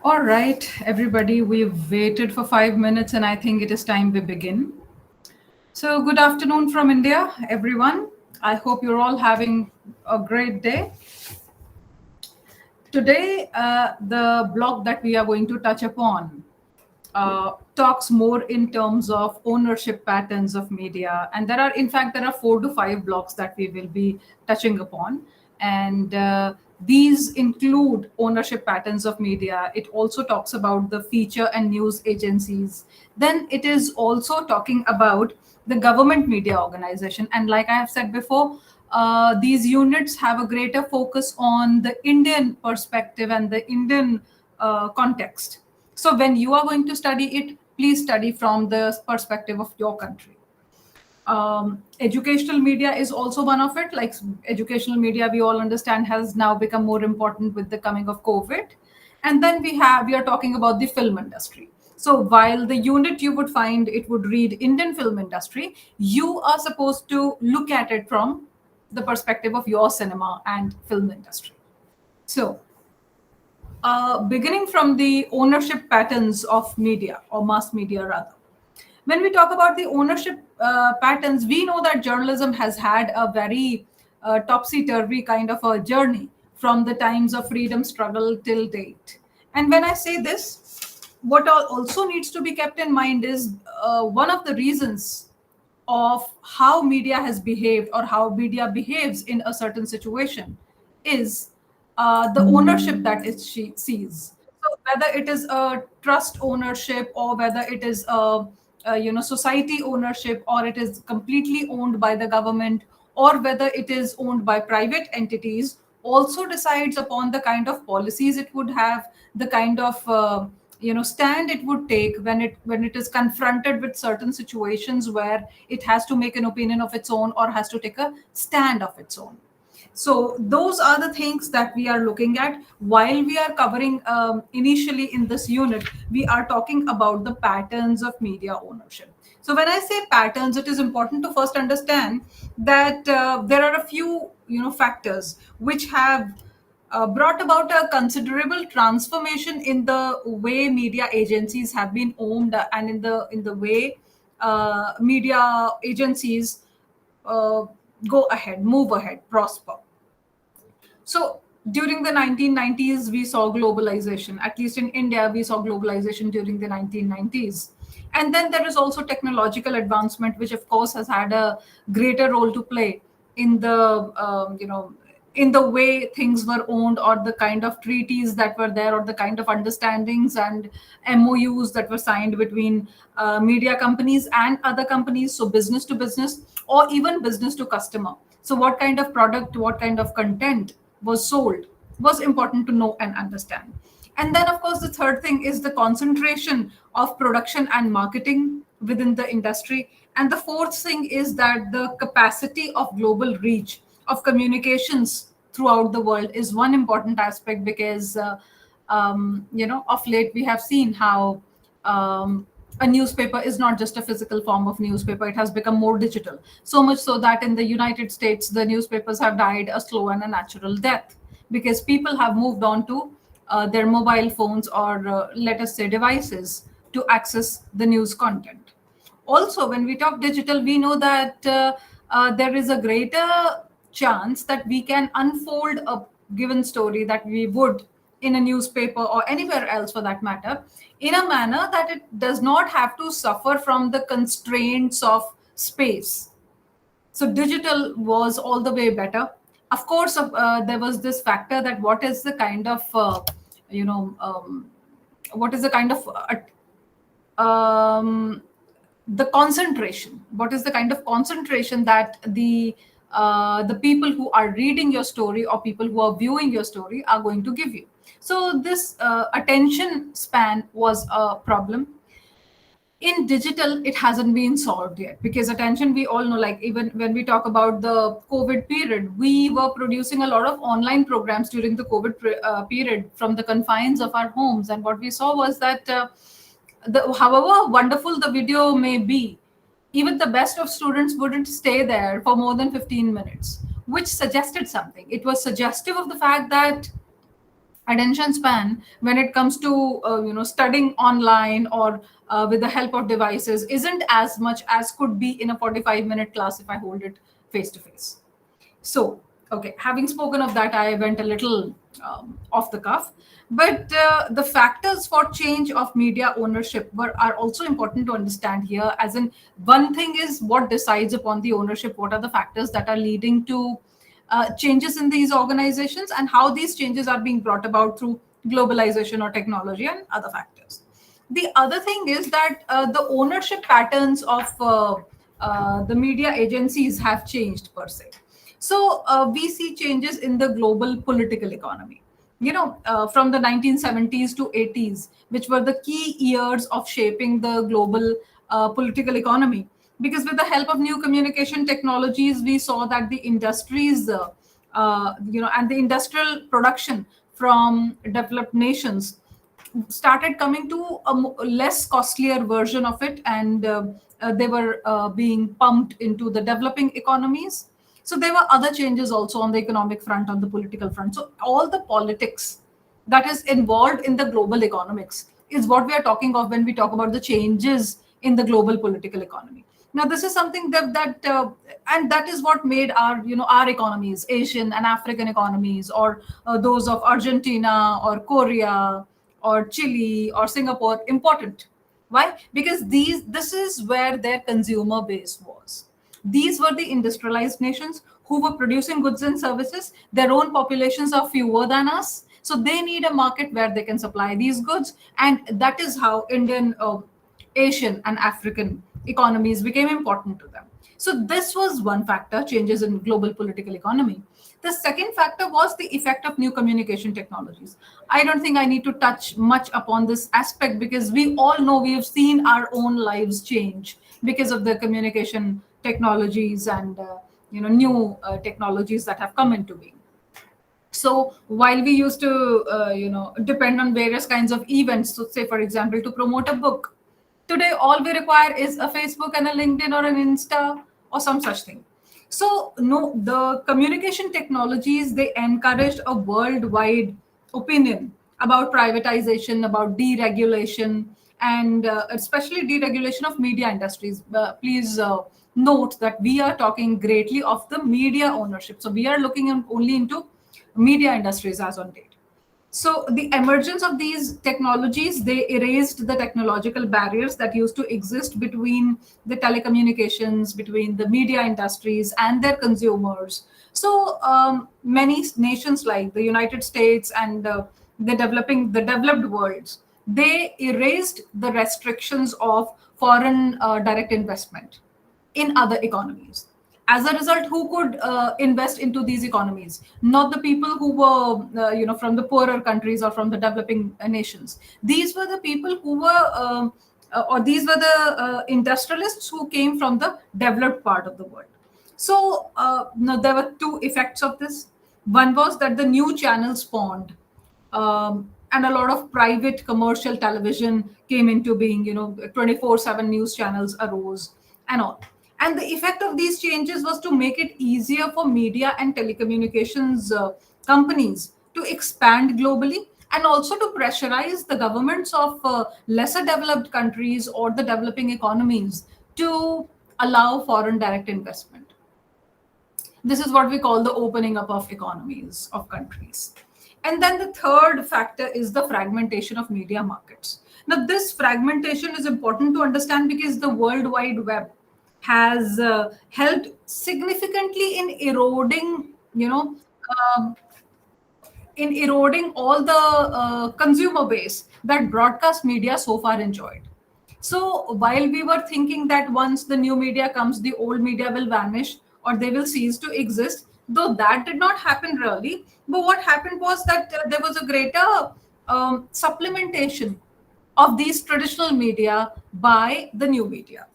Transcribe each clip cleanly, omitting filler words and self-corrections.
All right, everybody, we've waited for 5 minutes and I think it is time we begin. So, good afternoon from India, everyone. I hope you're all having a great day. Today, the blog that we are going to touch upon talks more in terms of ownership patterns of media. And there are 4 to 5 blocks that we will be touching upon. And these include ownership patterns of media. It also talks about the feature and news agencies. Then it is also talking about the government media organization. And like I have said before, these units have a greater focus on the Indian perspective and the Indian context. So when you are going to study it, please study from the perspective of your country. Educational media is also one of it. Like educational media, we all understand has now become more important with the coming of COVID. And then we are talking about the film industry. So while the unit you would find it would read Indian film industry, you are supposed to look at it from the perspective of your cinema and film industry. So beginning from the ownership patterns of media or mass media rather. When we talk about the ownership patterns, we know that journalism has had a very topsy-turvy kind of a journey from the times of freedom struggle till date. And when I say this, what also needs to be kept in mind is one of the reasons of how media has behaved or how media behaves in a certain situation is the ownership that she sees. So whether it is a trust ownership or whether it is a society ownership or it is completely owned by the government or whether it is owned by private entities also decides upon the kind of policies it would have, the kind of stand it would take when it is confronted with certain situations where it has to make an opinion of its own or has to take a stand of its own. So those are the things that we are looking at while we are covering initially in this unit. We are talking about the patterns of media ownership. So when I say patterns, it is important to first understand that there are a few factors which have brought about a considerable transformation in the way media agencies have been owned and in the way media agencies uh, go ahead, move ahead, prosper. So during the 1990s, we saw globalization. At least in India, we saw globalization during the 1990s. And then there is also technological advancement, which of course has had a greater role to play in the in the way things were owned or the kind of treaties that were there or the kind of understandings and MOUs that were signed between media companies and other companies, so business to business or even business to customer. So what kind of product, what kind of content was sold was important to know and understand. And then, of course, the third thing is the concentration of production and marketing within the industry. And the fourth thing is that the capacity of global reach of communications throughout the world is one important aspect because, of late we have seen how a newspaper is not just a physical form of newspaper. It has become more digital, so much so that in the United States the newspapers have died a slow and a natural death because people have moved on to their mobile phones or let us say devices to access the news content. Also, when we talk digital, we know that there is a greater chance that we can unfold a given story that we would in a newspaper or anywhere else for that matter in a manner that it does not have to suffer from the constraints of space. So digital was all the way better. Of course, there was this factor that what is the kind of what is the kind of um, the concentration. What is the kind of concentration that the people who are reading your story or people who are viewing your story are going to give you? So this attention span was a problem. In digital, it hasn't been solved yet, because attention, we all know, like even when we talk about the COVID period, we were producing a lot of online programs during the COVID period from the confines of our homes, and what we saw was that however wonderful the video may be, even the best of students wouldn't stay there for more than 15 minutes, which suggested something. It was suggestive of the fact that attention span, when it comes to studying online or with the help of devices, isn't as much as could be in a 45-minute class if I hold it face to face. So, okay, having spoken of that, I went a little off the cuff. But the factors for change of media ownership are also important to understand here. As in, one thing is what decides upon the ownership, what are the factors that are leading to changes in these organizations, and how these changes are being brought about through globalization or technology and other factors. The other thing is that the ownership patterns of the media agencies have changed per se. So we see changes in the global political economy. From the 1970s to 80s, which were the key years of shaping the global political economy. Because with the help of new communication technologies, we saw that the industries, and the industrial production from developed nations started coming to a less costlier version of it, and they were being pumped into the developing economies. So there were other changes also on the economic front, on the political front. So all the politics that is involved in the global economics is what we are talking of when we talk about the changes in the global political economy. Now this is something and that is what made our economies, Asian and African economies, or those of Argentina or Korea or Chile or Singapore, important. Why? Because this is where their consumer base was. These were the industrialized nations who were producing goods and services. Their own populations are fewer than us, so they need a market where they can supply these goods, and that is how Indian, Asian, and African economies became important to them. So this was one factor, changes in global political economy. The second factor was the effect of new communication technologies. I don't think I need to touch much upon this aspect, because we all know, we have seen our own lives change because of the communication technologies and new technologies that have come into being. So while we used to depend on various kinds of events, so say for example to promote a book, today all we require is a Facebook and a LinkedIn or an Insta or some such thing. So no, the communication technologies, they encouraged a worldwide opinion about privatization, about deregulation, and especially deregulation of media industries. Please note that we are talking greatly of the media ownership, so we are looking only into media industries as on date. So the emergence of these technologies, they erased the technological barriers that used to exist between the telecommunications, between the media industries and their consumers. So many nations like the United States and the developed worlds, they erased the restrictions of foreign direct investment in other economies. As a result, who could invest into these economies? Not the people who were from the poorer countries or from the developing nations. These were the people who were or these were the industrialists who came from the developed part of the world. So now there were two effects of this. One was that the new channels spawned, and a lot of private commercial television came into being. 24/7 news channels arose and all. And the effect of these changes was to make it easier for media and telecommunications companies to expand globally, and also to pressurize the governments of lesser developed countries or the developing economies to allow foreign direct investment. This is what we call the opening up of economies of countries. And then the third factor is the fragmentation of media markets. Now, this fragmentation is important to understand because the World Wide Web has helped significantly in eroding, um, all the consumer base that broadcast media so far enjoyed. So while we were thinking that once the new media comes, the old media will vanish or they will cease to exist, though that did not happen really. But what happened was that there was a greater supplementation of these traditional media by the new media.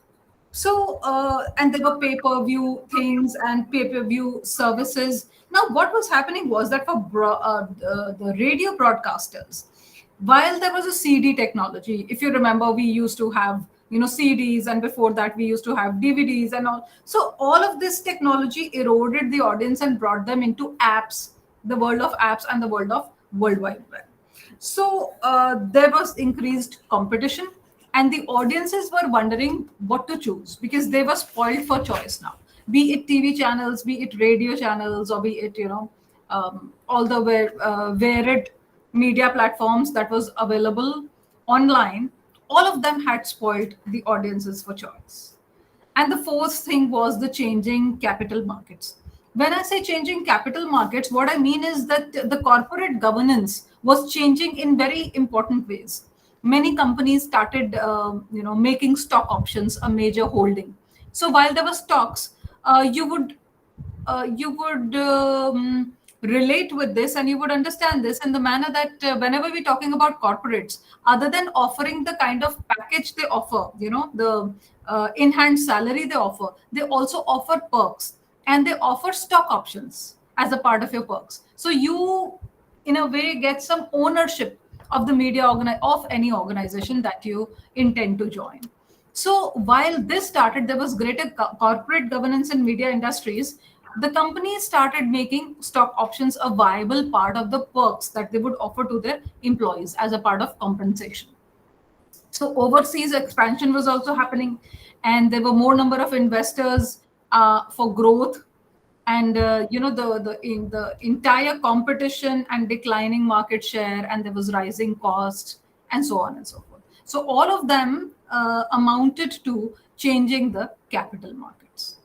So, and there were pay-per-view things and pay-per-view services. Now, what was happening was that for the radio broadcasters, while there was a CD technology, if you remember, we used to have, CDs, and before that we used to have DVDs and all. So all of this technology eroded the audience and brought them into apps, the world of apps and the world of World Wide Web. So there was increased competition, and the audiences were wondering what to choose because they were spoiled for choice now. Be it TV channels, be it radio channels, or be it all the varied media platforms that was available online. All of them had spoiled the audiences for choice. And the fourth thing was the changing capital markets. When I say changing capital markets, what I mean is that the corporate governance was changing in very important ways. Many companies started, making stock options a major holding. So while there were stocks, you would relate with this, and you would understand this in the manner that whenever we're talking about corporates, other than offering the kind of package they offer, the in-hand salary they also offer perks, and they offer stock options as a part of your perks. So you, in a way, get some ownership of the media of any organization that you intend to join. So while this started, there was greater corporate governance in media industries. The companies started making stock options a viable part of the perks that they would offer to their employees as a part of compensation. So overseas expansion was also happening, and there were more number of investors for growth, and the entire competition and declining market share, and there was rising cost, and so on and so forth. So all of them amounted to changing the capital markets.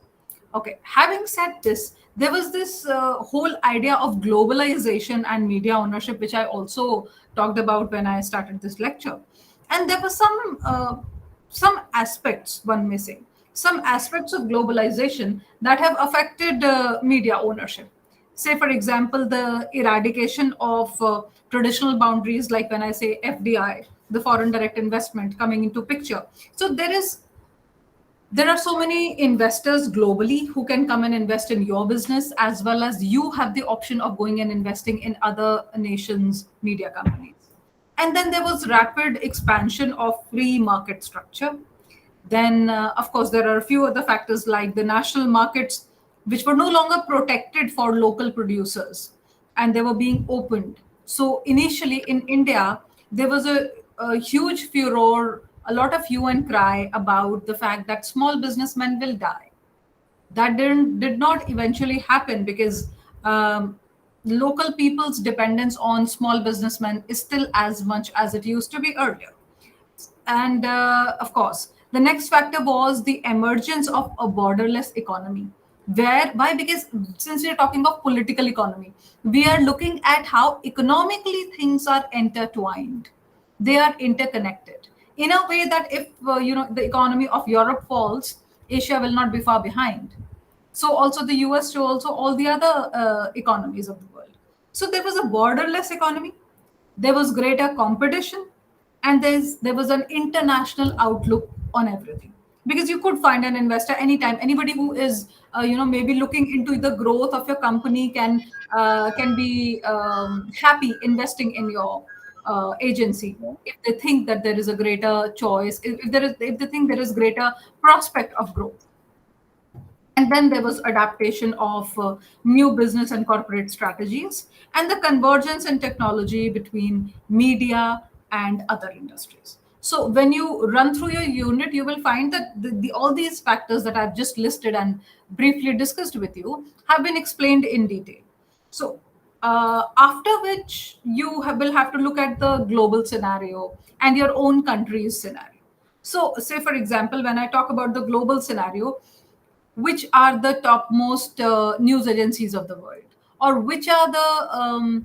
Okay, having said this, there was this whole idea of globalization and media ownership, which I also talked about when I started this lecture. And there were some aspects, one missing, some aspects of globalization that have affected media ownership. Say, for example, the eradication of traditional boundaries, like when I say FDI, the foreign direct investment coming into picture. So there are so many investors globally who can come and invest in your business, as well as you have the option of going and investing in other nations' media companies. And then there was rapid expansion of free market structure. Then, of course, there are a few other factors like the national markets, which were no longer protected for local producers, and they were being opened. So initially in India, there was a huge furor, a lot of hue and cry about the fact that small businessmen will die. That did not eventually happen because local people's dependence on small businessmen is still as much as it used to be earlier. And of course, the next factor was the emergence of a borderless economy. Why? Because since we are talking of political economy, we are looking at how economically things are intertwined. They are interconnected in a way that if the economy of Europe falls, Asia will not be far behind. So also the US, to also all the other economies of the world. So there was a borderless economy, there was greater competition, and there was an international outlook on everything, because you could find an investor anytime. Anybody who is maybe looking into the growth of your company can be happy investing in your agency if they think that there is a greater choice, if they think there is greater prospect of growth. And then there was adaptation of new business and corporate strategies, and the convergence in technology between media and other industries. So when you run through your unit, you will find that all these factors that I've just listed and briefly discussed with you have been explained in detail. So after which will have to look at the global scenario and your own country's scenario. So say, for example, when I talk about the global scenario, which are the topmost news agencies of the world, or which are the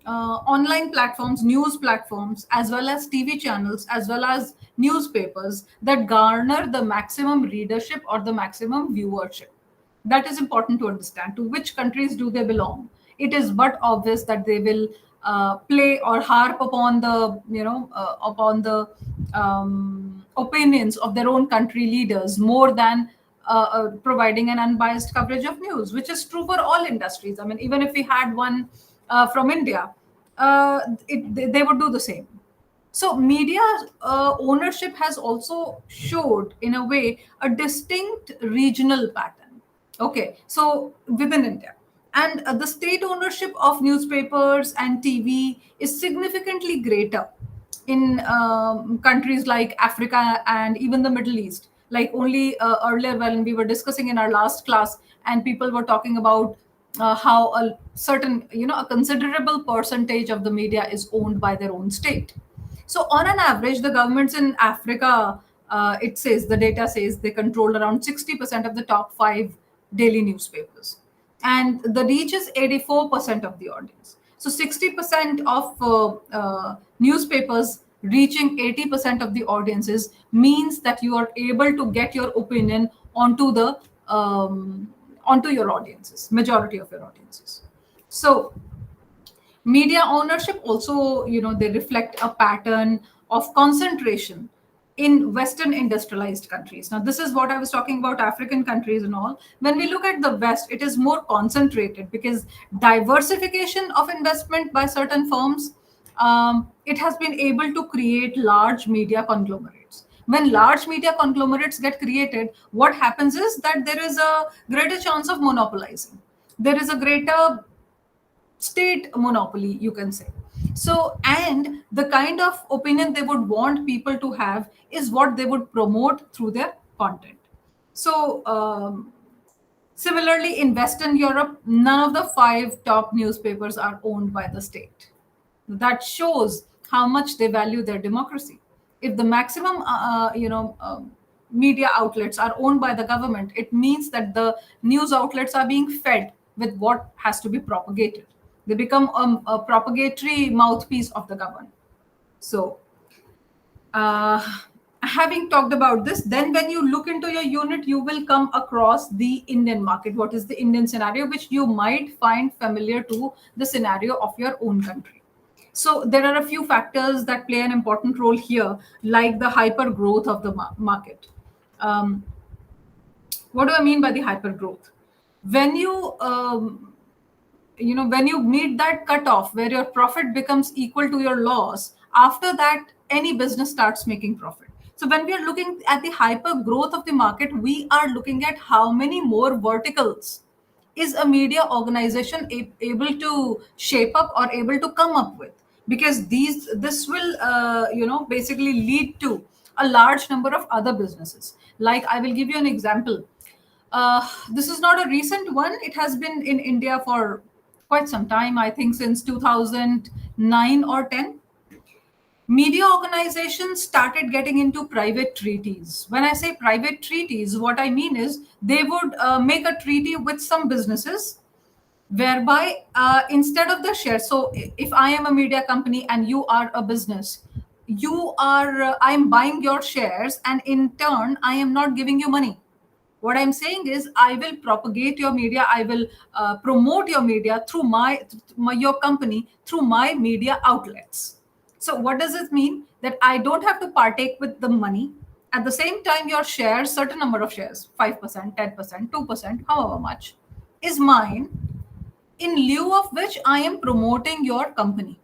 online platforms, news platforms, as well as TV channels, as well as newspapers that garner the maximum readership or the maximum viewership. That is important to understand. To which countries do they belong? It is but obvious that they will play or harp upon the opinions of their own country leaders more than providing an unbiased coverage of news, which is true for all industries. I mean, even if we had one from India, they would do the same. So media ownership has also showed, in a way, a distinct regional pattern. Okay, so within India, and the state ownership of newspapers and TV is significantly greater in countries like Africa and even the Middle East. Like only earlier when we were discussing in our last class, and people were talking about how a certain, a considerable percentage of the media is owned by their own state. So on an average, the governments in Africa, it says, the data says, they control around 60% of the top 5 daily newspapers, and the reach is 84% of the audience. So 60% of newspapers reaching 80% of the audiences means that you are able to get your opinion onto your audiences, majority of your audiences. So media ownership also, they reflect a pattern of concentration in Western industrialized countries. Now, this is what I was talking about, African countries and all. When we look at the West, it is more concentrated because diversification of investment by certain firms, it has been able to create large media conglomerates. When large media conglomerates get created, what happens is that there is a greater chance of monopolizing. There is a greater state monopoly, you can say. So, and the kind of opinion they would want people to have is what they would promote through their content. So, similarly, in Western Europe, none of the 5 top newspapers are owned by the state. That shows how much they value their democracy. If the maximum, media outlets are owned by the government, it means that the news outlets are being fed with what has to be propagated. They become a propagatory mouthpiece of the government. So, uh, having talked about this, then when you look into your unit, you will come across the Indian market. What is the Indian scenario, which you might find familiar to the scenario of your own country. So there are a few factors that play an important role here, like the hyper growth of the market. Um, what do I mean by the hyper growth? When when you meet that cutoff where your profit becomes equal to your loss, after that any business starts making profit. So when we are looking at the hyper growth of the market, we are looking at how many more verticals is a media organization able to shape up or able to come up with, because this will basically lead to a large number of other businesses. Like, I will give you an example. This is not a recent one. It has been in India for quite some time, I think since 2009 or 10. Media organizations started getting into private treaties. When I say private treaties, what I mean is they would make a treaty with some businesses whereby instead of the share, so if I am a media company and you are a business, you are I am buying your shares, and in turn I am not giving you money. What I'm saying is I will propagate your media, I will promote your media through your company, through my media outlets. So what does it mean? That I don't have to partake with the money. At the same time, your shares, certain number of shares, 5%, 10%, 2%, however much, is mine, in lieu of which I am promoting your company.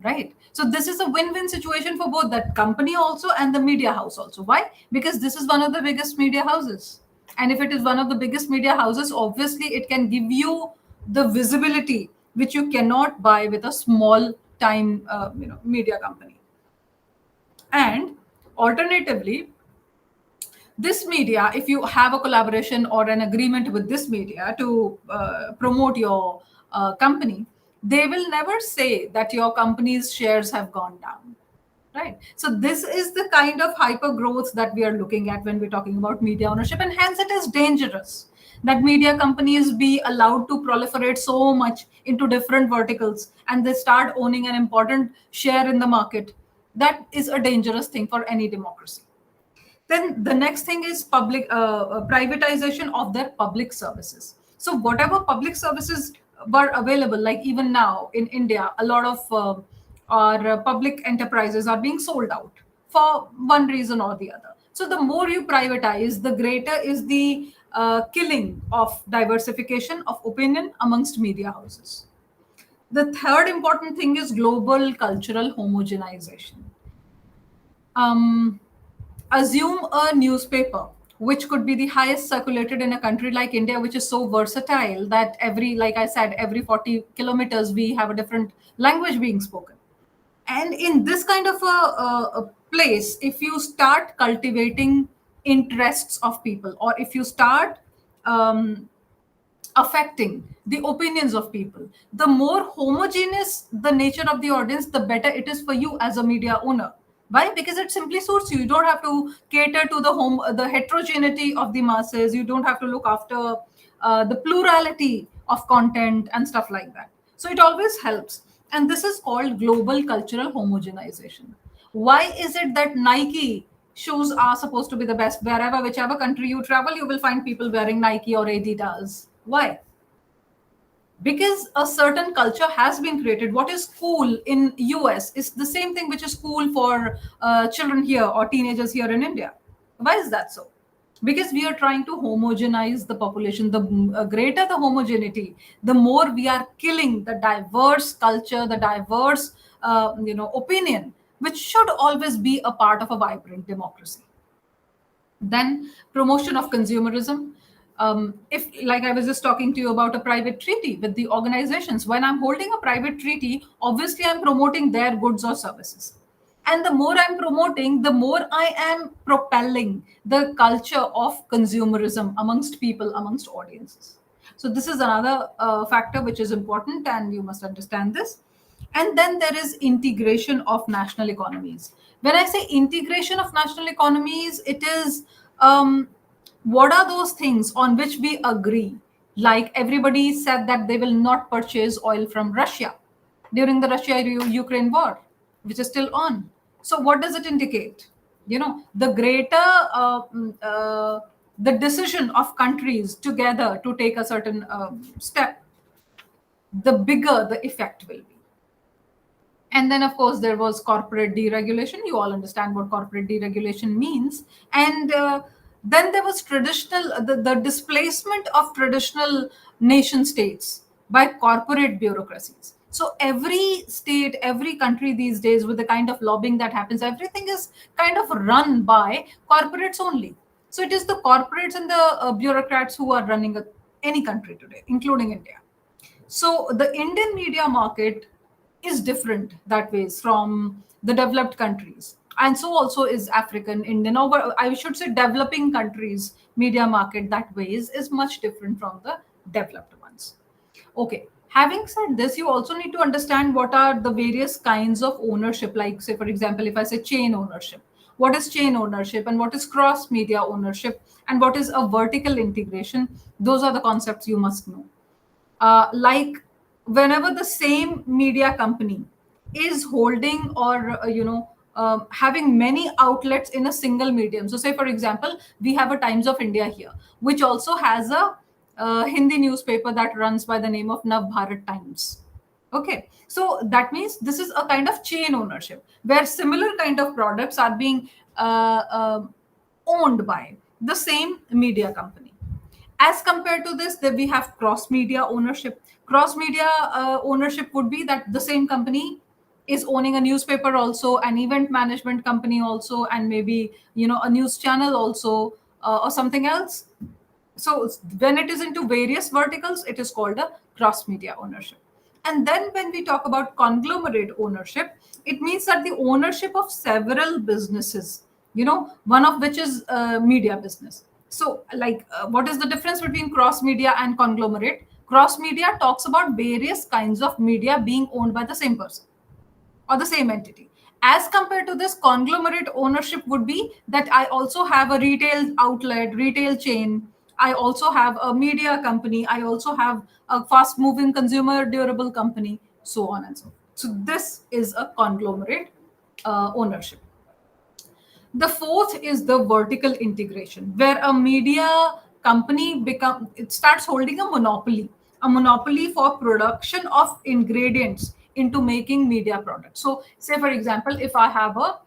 Right. So this is a win-win situation for both that company also and the media house also. Why? Because this is one of the biggest media houses. And if it is one of the biggest media houses, obviously it can give you the visibility which you cannot buy with a small time media company. And alternatively, this media, if you have a collaboration or an agreement with this media to promote your company, they will never say that your company's shares have gone down. Right. So this is the kind of hyper growth that we are looking at when we're talking about media ownership, and hence it is dangerous. that media companies be allowed to proliferate so much into different verticals and they start owning an important share in the market. That is a dangerous thing for any democracy. Then the next thing is public privatization of their public services. So whatever public services were available, like even now in India, a lot of our public enterprises are being sold out for one reason or the other. So the more you privatize, the greater is the killing of diversification of opinion amongst media houses. The third important thing is global cultural homogenization. um, Assume a newspaper which could be the highest circulated in a country like India, which is so versatile that every, like I said, every 40 kilometers we have a different language being spoken. And in this kind of a place, if you start cultivating interests of people, or if you start um, affecting the opinions of people, the more homogeneous the nature of the audience, the better it is for you as a media owner. Why? Because it simply suits you. You don't have to cater to the heterogeneity of the masses. You don't have to look after the plurality of content and stuff like that. So it always helps. And this is called global cultural homogenization. Why is it that Nike shoes are supposed to be the best? Wherever, whichever country you travel, you will find people wearing Nike or Adidas. Why? Because a certain culture has been created. What is cool in US is the same thing which is cool for children here or teenagers here in India. Why is that so? Because we are trying to homogenize the population. The greater the homogeneity, the more we are killing the diverse culture, the diverse opinion, which should always be a part of a vibrant democracy. Then promotion of consumerism. If, like I was just talking to you about a private treaty with the organizations, when I'm holding a private treaty, obviously I'm promoting their goods or services. And the more I'm promoting, the more I am propelling the culture of consumerism amongst people, amongst audiences. So this is another factor which is important, and you must understand this. And then there is integration of national economies. When I say integration of national economies, it is what are those things on which we agree? Like everybody said that they will not purchase oil from Russia during the Russia-Ukraine war, which is still on. So what does it indicate? The greater the decision of countries together to take a certain step, the bigger the effect will be. And then, of course, there was corporate deregulation. You all understand what corporate deregulation means. And then there was the displacement of traditional nation states by corporate bureaucracies. So every state, every country these days, with the kind of lobbying that happens, everything is kind of run by corporates only. So it is the corporates and the bureaucrats who are running any country today, including India. So the Indian media market is different that ways from the developed countries. And so also is African, Indian, or I should say developing countries media market that ways is much different from the developed ones. Okay. Having said this, you also need to understand what are the various kinds of ownership. Like, say, for example, if I say chain ownership, what is chain ownership and what is cross media ownership and what is a vertical integration? Those are the concepts you must know. Like whenever the same media company is holding or having many outlets in a single medium. So say for example, we have a Times of India here, which also has a Hindi newspaper that runs by the name of Nav Bharat Times. Okay, so that means this is a kind of chain ownership where similar kind of products are being owned by the same media company. As compared to this, then we have cross media ownership. Cross media ownership would be that the same company is owning a newspaper also, an event management company also, and maybe a news channel also, or something else. So when it is into various verticals, it is called a cross media ownership. And then when we talk about conglomerate ownership, it means that the ownership of several businesses, one of which is media business. So like what is the difference between cross media and conglomerate? Cross media talks about various kinds of media being owned by the same person or the same entity. As compared to this, conglomerate ownership would be that I also have a retail outlet, retail chain, I also have a media company. I also have a fast moving consumer durable company, so on and so forth. So this is a conglomerate ownership. The fourth is the vertical integration, where a media company it starts holding a monopoly for production of ingredients into making media products. So, say for example, if I'm a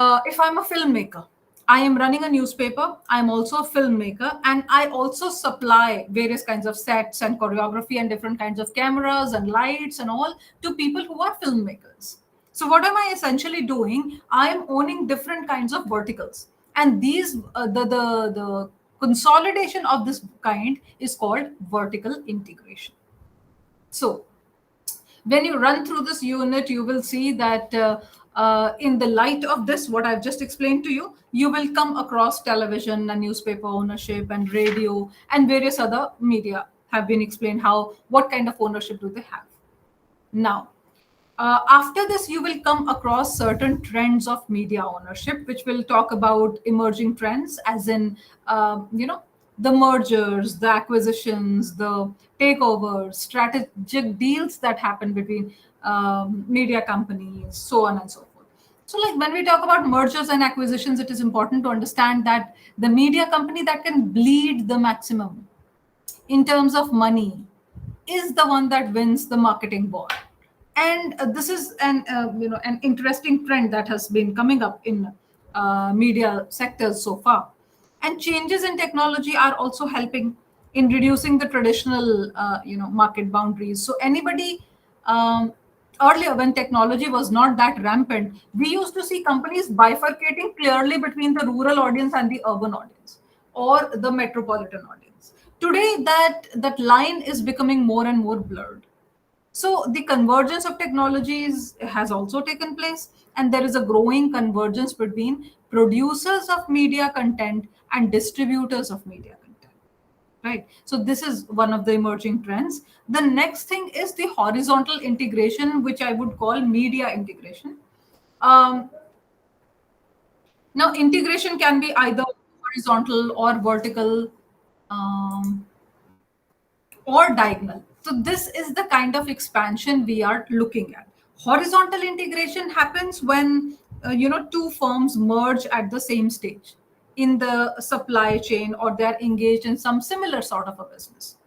filmmaker, I am running a newspaper, I'm also a filmmaker, and I also supply various kinds of sets and choreography and different kinds of cameras and lights and all to people who are filmmakers. So, what am I essentially doing? I am owning different kinds of verticals. And the consolidation of this kind is called vertical integration. So, when you run through this unit, you will see that in the light of this, what I've just explained to you, you will come across television and newspaper ownership and radio and various other media have been explained what kind of ownership do they have. Now, after this, you will come across certain trends of media ownership, which will talk about emerging trends, as in, the mergers, the acquisitions, the takeovers, strategic deals that happen between media companies, so on and so forth. So, like when we talk about mergers and acquisitions, it is important to understand that the media company that can bleed the maximum in terms of money is the one that wins the marketing war. And this is an interesting trend that has been coming up in media sectors so far. And changes in technology are also helping in reducing the traditional market boundaries. So anybody earlier, when technology was not that rampant, we used to see companies bifurcating clearly between the rural audience and the urban audience or the metropolitan audience. Today that line is becoming more and more blurred. So the convergence of technologies has also taken place, and there is a growing convergence between producers of media content and distributors of media content. Right. So this is one of the emerging trends. The next thing is the horizontal integration, which I would call media integration. Um, Now, integration can be either horizontal or vertical. Um, or diagonal. So this is the kind of expansion we are looking at. Horizontal integration happens when two firms merge at the same stage in the supply chain, or they are engaged in some similar sort of a business.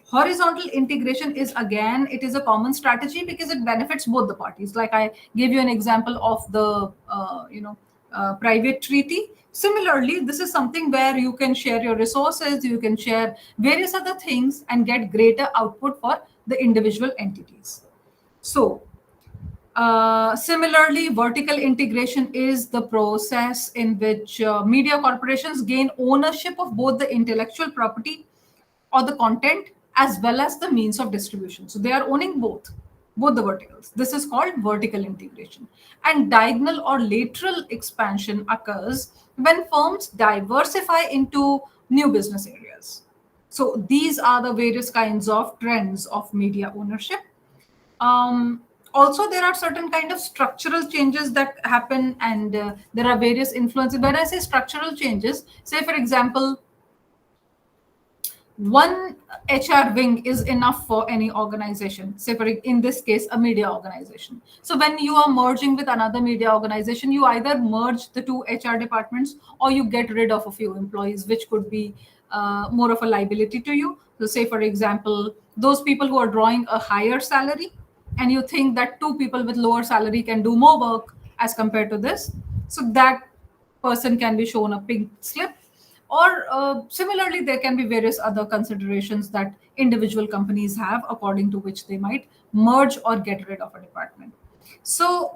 Horizontal integration is, again, it is a common strategy because it benefits both the parties. Like I gave you an example of the private treaty. Similarly, this is something where you can share your resources, you can share various other things and get greater output for the individual entities. So similarly, vertical integration is the process in which media corporations gain ownership of both the intellectual property or the content as well as the means of distribution. So they are owning both the verticals. This is called vertical integration. And diagonal or lateral expansion occurs when firms diversify into new business areas. So these are the various kinds of trends of media ownership. Also, there are certain kind of structural changes that happen, and there are various influences. When I say structural changes, say for example, one HR wing is enough for any organization, say for in this case a media organization. So when you are merging with another media organization, you either merge the two HR departments or you get rid of a few employees, which could be more of a liability to you. So say for example, those people who are drawing a higher salary, and you think that two people with lower salary can do more work as compared to this, so that person can be shown a pink slip. Or similarly, there can be various other considerations that individual companies have, according to which they might merge or get rid of a department. So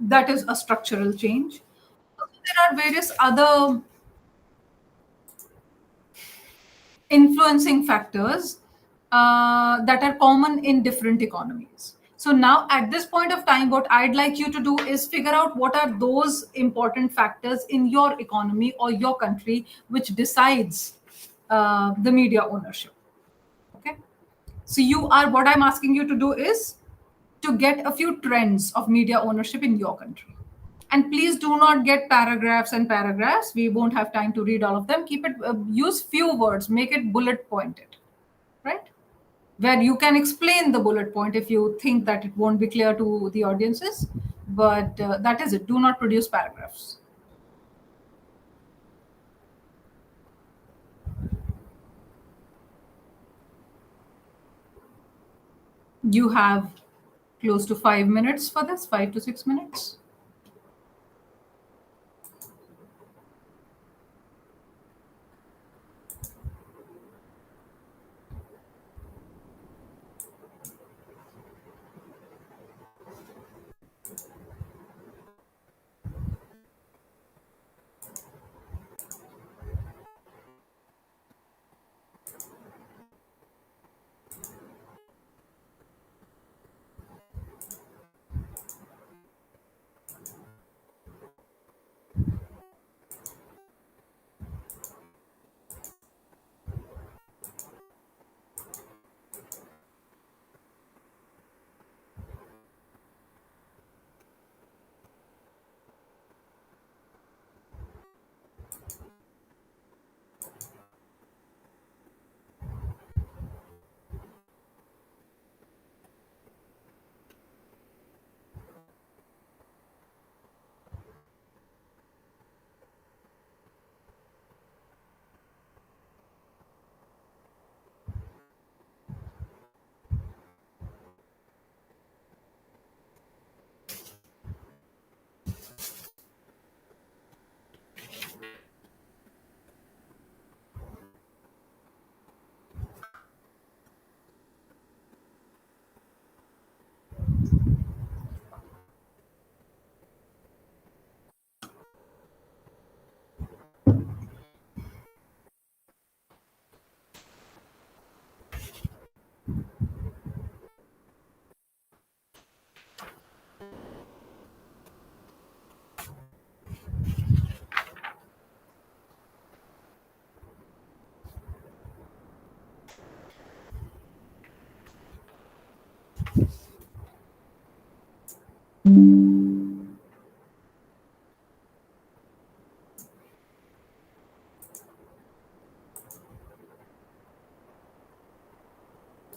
that is a structural change. There are various other influencing factors that are common in different economies. So now at this point of time, what I'd like you to do is figure out what are those important factors in your economy or your country which decides the media ownership. Okay. So what I'm asking you to do is to get a few trends of media ownership in your country. And please do not get paragraphs and paragraphs. We won't have time to read all of them. Keep it, use few words, make it bullet pointed, right? Where you can explain the bullet point if you think that it won't be clear to the audiences. But that is it. Do not produce paragraphs. You have close to 5 minutes for this, 5 to 6 minutes.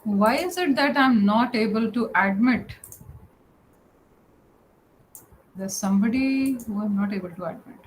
Why is it that I'm not able to admit? There's somebody who I'm not able to admit.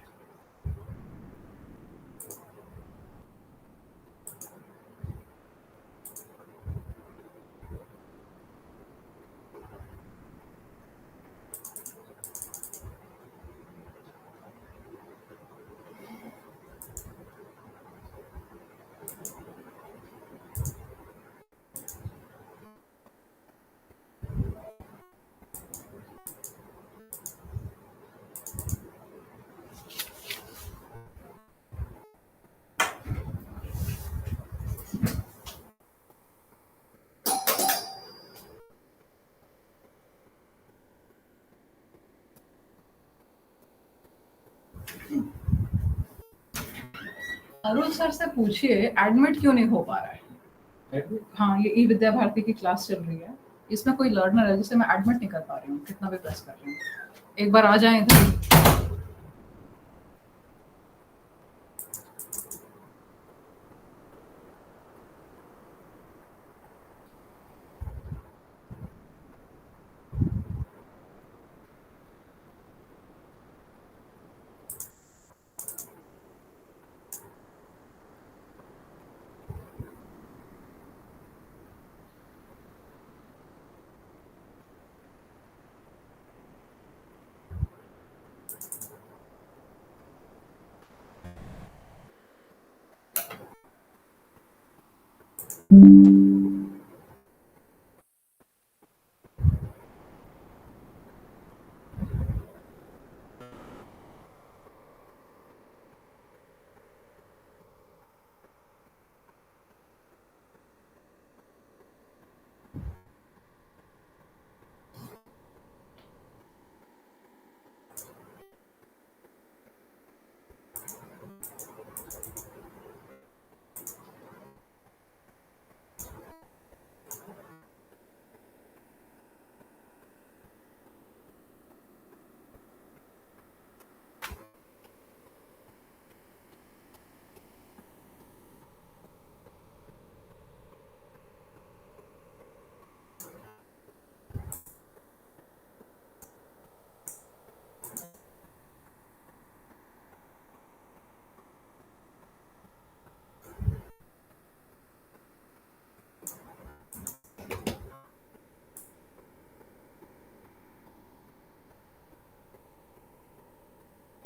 Arun sir से पूछिए admit क्यों नहीं हो पा रहा है। हाँ, ये ई विद्या भारती की क्लास चल रही है, इसमें कोई लर्नर है जिसे मैं एडमिट नहीं कर पा रही हूँ, कितना भी प्रेस कर रही हूँ। एक बार आ जाए इधर।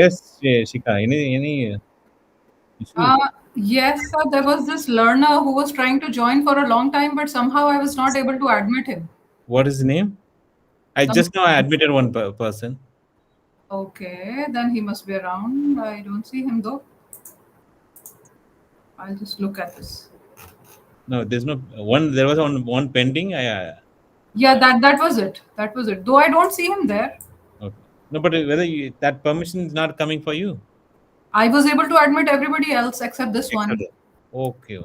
Yes, Shika. Any issue? Yes, sir. There was this learner who was trying to join for a long time, but somehow I was not able to admit him. What is the name? I Some just now I admitted one person. Okay, then he must be around. I don't see him though. I'll just look at this. No, there's no one. There was one pending. Yeah, that was it. That was it. Though I don't see him there. Okay. No, but whether that permission is not coming for you, I was able to admit everybody else except this except one. that. Okay.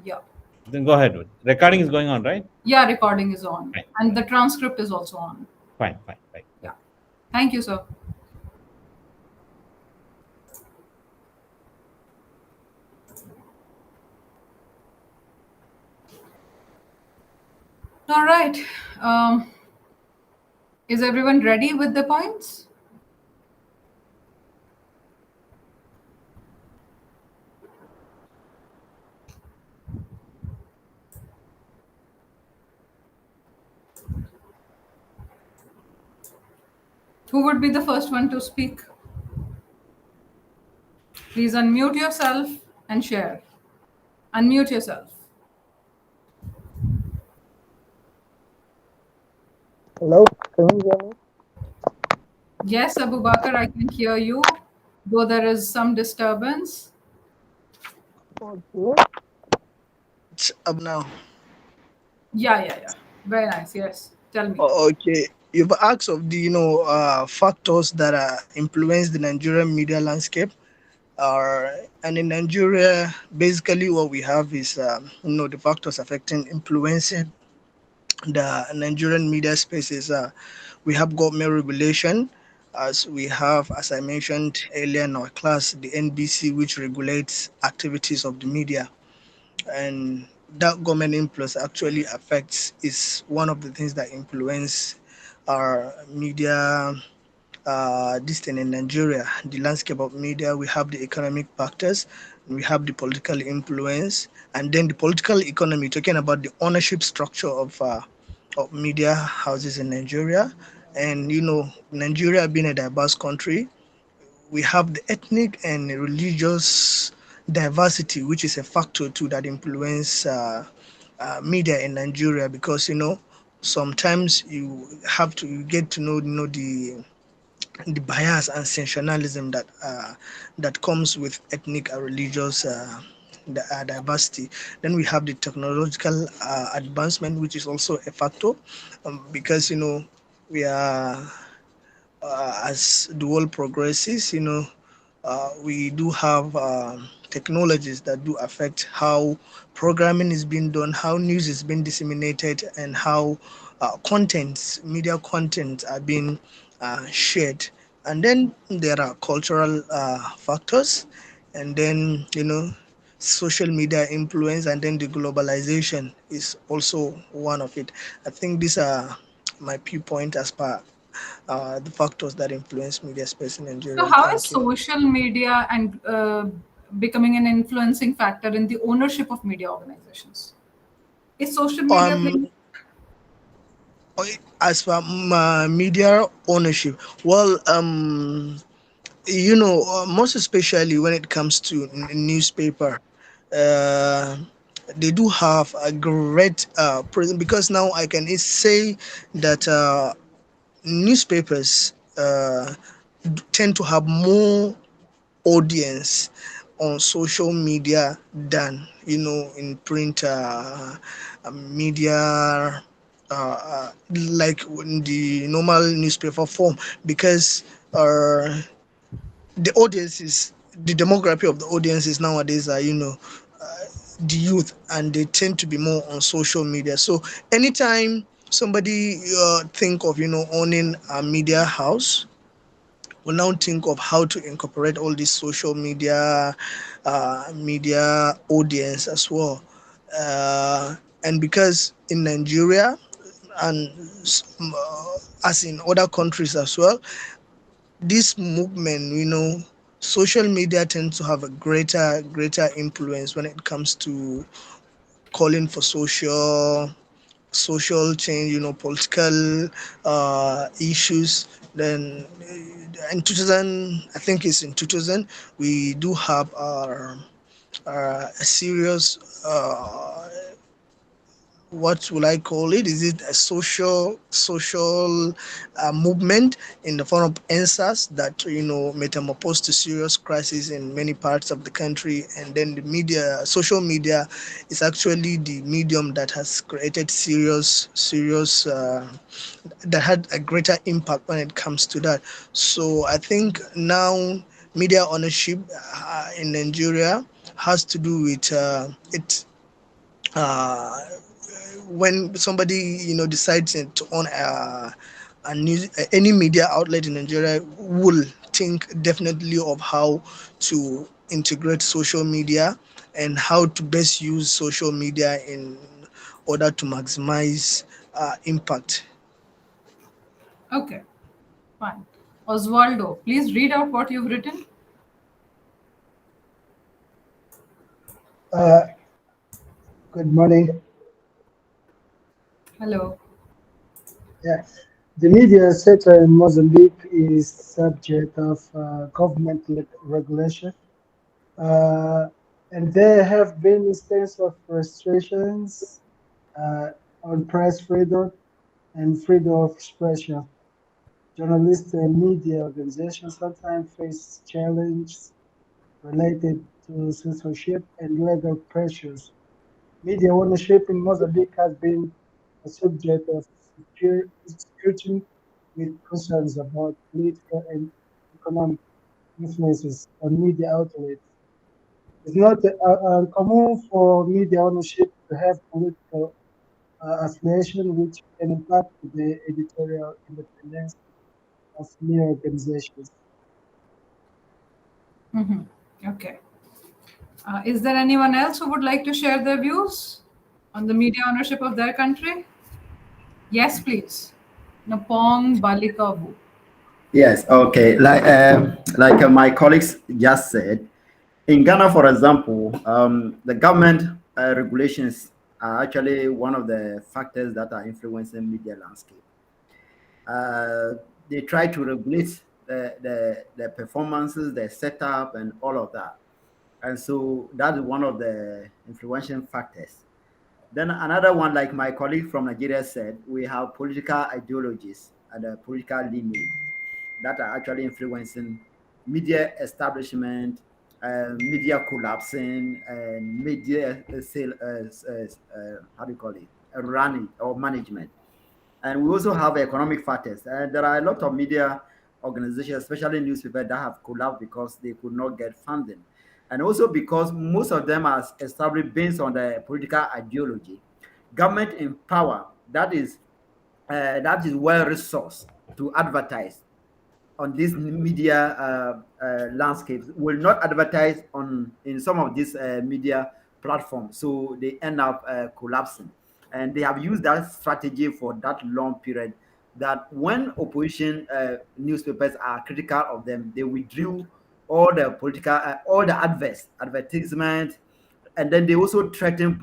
Yeah. Then go ahead. Recording is going on, right? Yeah, recording is on. Fine, And fine, the transcript is also on. fine, fine, fine. Yeah. Thank you, sir. All right. Um, is everyone ready with the points? Who would be the first one to speak? Please unmute yourself and share. Unmute yourself. Hello, can you hear me? Yes, Abu Bakr, I can hear you, though there is some disturbance. Okay. It's up now. Yeah. Very nice. Yes. Tell me. Okay. You've asked of the factors that influence the Nigerian media landscape. And in Nigeria, basically what we have is the factors affecting influencing the Nigerian media spaces. We have government regulation, as we have, as I mentioned earlier in our class, the NBC, which regulates activities of the media. And that government influence actually affects is one of the things that influence our media this thing in Nigeria, the landscape of media. We have the economic factors, we have the political influence, and then the political economy, talking about the ownership structure of media houses in Nigeria. And Nigeria being a diverse country, we have the ethnic and religious diversity, which is a factor too that influence media in Nigeria, because sometimes you have to you get to know the bias and sensationalism that comes with ethnic and religious diversity. Then we have the technological advancement, which is also a factor, because we are as the world progresses, we do have technologies that do affect how programming is being done, how news is being disseminated, and how media contents are being shared. And then there are cultural factors, and then social media influence, and then the globalization is also one of it. I think these are my few points as per the factors that influence media space in So, Nigeria. how is Thank you. social media and becoming an influencing factor in the ownership of media organizations? Is social media Um, playing? as for media ownership, well, most especially when it comes to newspaper, uh, they do have a great presence, because now I can say that newspapers tend to have more audience on social media than in print media, like in the normal newspaper form, because uh, the audience is the demography of the audiences nowadays are the youth, and they tend to be more on social media. So anytime somebody think of owning a media house, will now think of how to incorporate all this social media audience as well. Uh, and because in Nigeria, and as in other countries as well, this movement, social media tends to have a greater influence when it comes to calling for social change, political issues. Then in 2000, I think it's in 2000, we do have a serious what will I call it? Is it a social movement in the form of answers that metamorphose to serious crisis in many parts of the country? And then the media, social media, is actually the medium that has created serious that had a greater impact when it comes to that. So I think now media ownership in Nigeria has to do with it. Uh, when somebody decides to own a news any media outlet in Nigeria, will think definitely of how to integrate social media and how to best use social media in order to maximize impact. Okay, fine. Osvaldo, please read out what you've written. Uh, Good morning. Hello. Yeah. The media sector in Mozambique is subject of government regulation, uh, and there have been instances of restrictions uh, on press freedom and freedom of expression. Journalists and media organizations sometimes face challenges related to censorship and legal pressures. Media ownership in Mozambique has been a subject of scrutiny with concerns about political and economic influences on media outlets. It's not uncommon for media ownership to have political affiliation, which can impact the editorial independence of news organizations. Hmm. Okay. Is there anyone else who would like to share their views on the media ownership of their country? Yes, please. Napong Balikavu. Yes, okay. Like my colleagues just said, in Ghana, for example, the government regulations are actually one of the factors that are influencing media landscape. Uh, they try to regulate the performances, the setup, and all of that. And so that is one of the influential factors. Then another one, like my colleague from Nigeria said, we have political ideologies and the political lineage that are actually influencing media establishment, media collapsing, and media how do you call it, running or management. And we also have economic factors. And there are a lot of media organizations, especially newspapers, that have collapsed because they could not get funding. And also because most of them are established based on the political ideology. Government in power, that is well resourced to advertise on these media landscapes will not advertise on in some of these media platforms, so they end up collapsing. And they have used that strategy for that long period. That when opposition newspapers are critical of them, they withdrew all the political, all the advertisement, and then they also threaten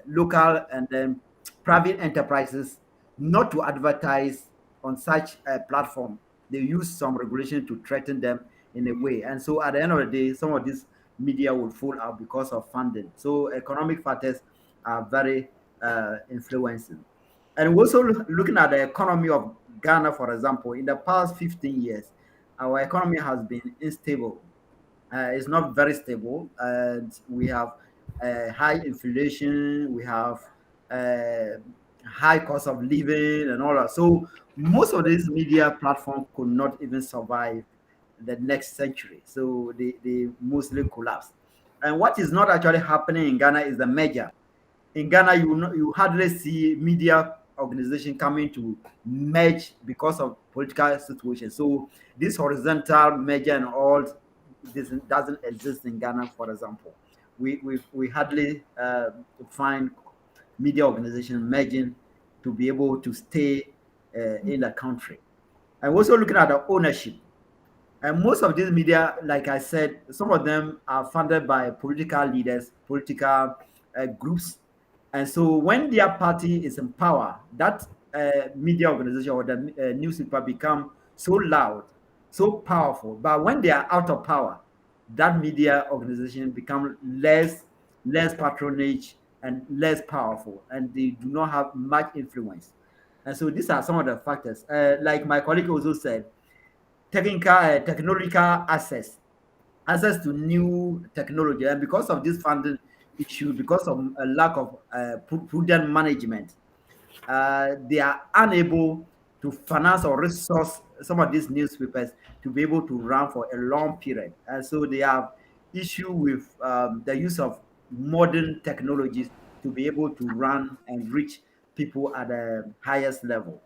local and then private enterprises not to advertise on such a platform. They use some regulation to threaten them in a way. And so at the end of the day, some of this media will fall out because of funding. So economic factors are very influencing. And we're also looking at the economy of Ghana, for example. In the past 15 years, our economy has been unstable. It's not very stable, and we have high inflation, we have uh, high cost of living, and all that. So most of these media platforms could not even survive the next century. So they mostly collapsed. And what is not actually happening in Ghana is the merger. In Ghana, you hardly see media organization coming to merge because of political situation. So this horizontal merger and all this doesn't exist in Ghana, for example. We hardly find media organizations merging to be able to stay in the country. And we're also looking at the ownership. And most of these media, like I said, some of them are funded by political leaders, political groups, And so when their party is in power, that media organization or the newspaper become so loud, so powerful. But when they are out of power, that media organization become less patronage and less powerful, and they do not have much influence. And so these are some of the factors. Like my colleague also said, technological access to new technology, and because of this funding issue, because of a lack of prudent management, they are unable to finance or resource some of these newspapers to be able to run for a long period. And so they have issue with the use of modern technologies to be able to run and reach people at the highest level.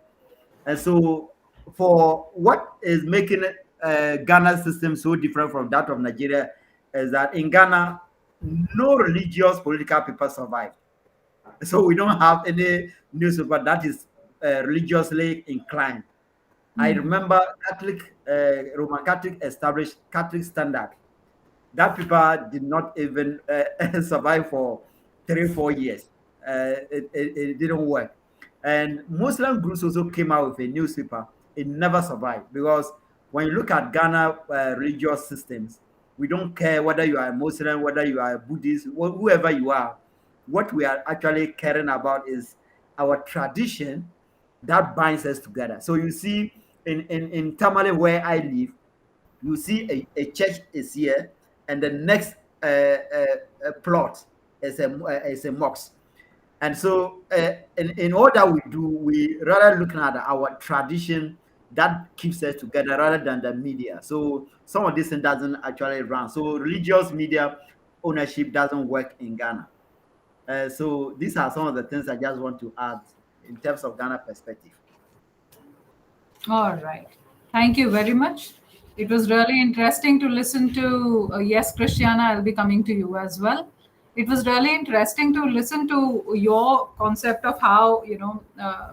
And so, for what is making Ghana's system so different from that of Nigeria is that in Ghana, no religious political people survive. So we don't have any newspaper that is religiously inclined. I remember Roman Catholic established Catholic Standard. That paper did not even survive for 3 4 years. It didn't work. And Muslim groups also came out with a newspaper. It never survived because when you look at Ghana religious systems, we don't care whether you are a Muslim, whether you are a Buddhist, whoever you are. What we are actually caring about is our tradition that binds us together. So you see, in Tamale, where I live, you see a church is here, and the next plot is a mosque. And so, in all that we do, we rather looking at our tradition that keeps us together rather than the media. So some of this thing doesn't actually run. So religious media ownership doesn't work in Ghana. So these are some of the things I just want to add in terms of Ghana perspective. All right. Thank you very much. It was really interesting to listen to. Yes, Christiana, I'll be coming to you as well. It was really interesting to listen to your concept of how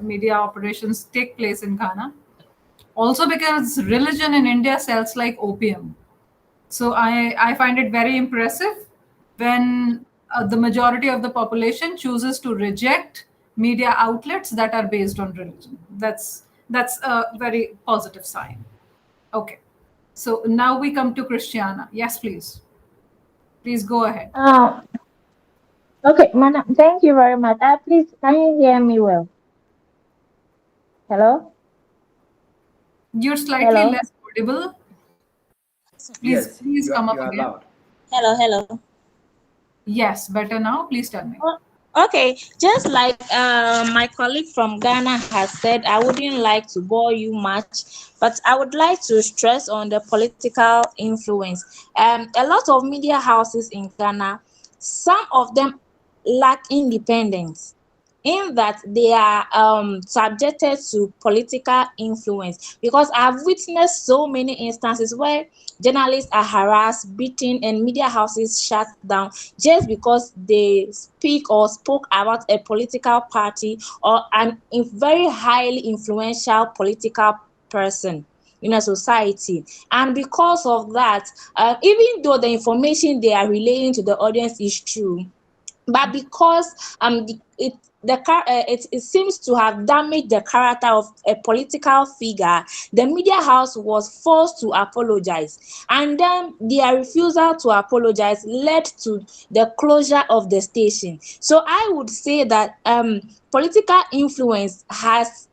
media operations take place in Ghana. Also, because religion in India sells like opium. So I find it very impressive when the majority of the population chooses to reject media outlets that are based on religion. That's a very positive sign. Okay. So now we come to Christiana. Yes, please. Please go ahead. Okay, madam, thank you very much. Please, can you hear me well? Hello? You're slightly Hello? less audible. Yes, Please come up you are again. allowed. Hello. Yes, better now. Please tell me. Okay, just like my colleague from Ghana has said, I wouldn't like to bore you much, but I would like to stress on the political influence. A lot of media houses in Ghana, some of them lack independence, in that they are subjected to political influence, because I've witnessed so many instances where journalists are harassed, beaten, and media houses shut down just because they speak or spoke about a political party or a very highly influential political person in a society. And because of that, even though the information they are relaying to the audience is true, but because it seems to have damaged the character of a political figure, the media house was forced to apologize, and then their refusal to apologize led to the closure of the station. So I would say that political influence has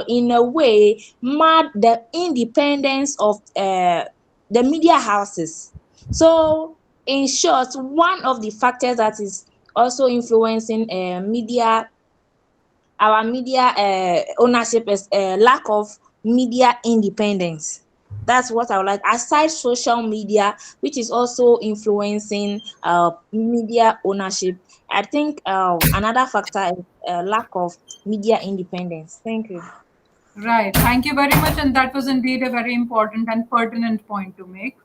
in a way marred the independence of the media houses. So in short, one of the factors that is also influencing our media ownership is lack of media independence. That's what I would like. Aside social media, which is also influencing media ownership, I think another factor is lack of media independence. Thank you. Right. Thank you very much. And that was indeed a very important and pertinent point to make.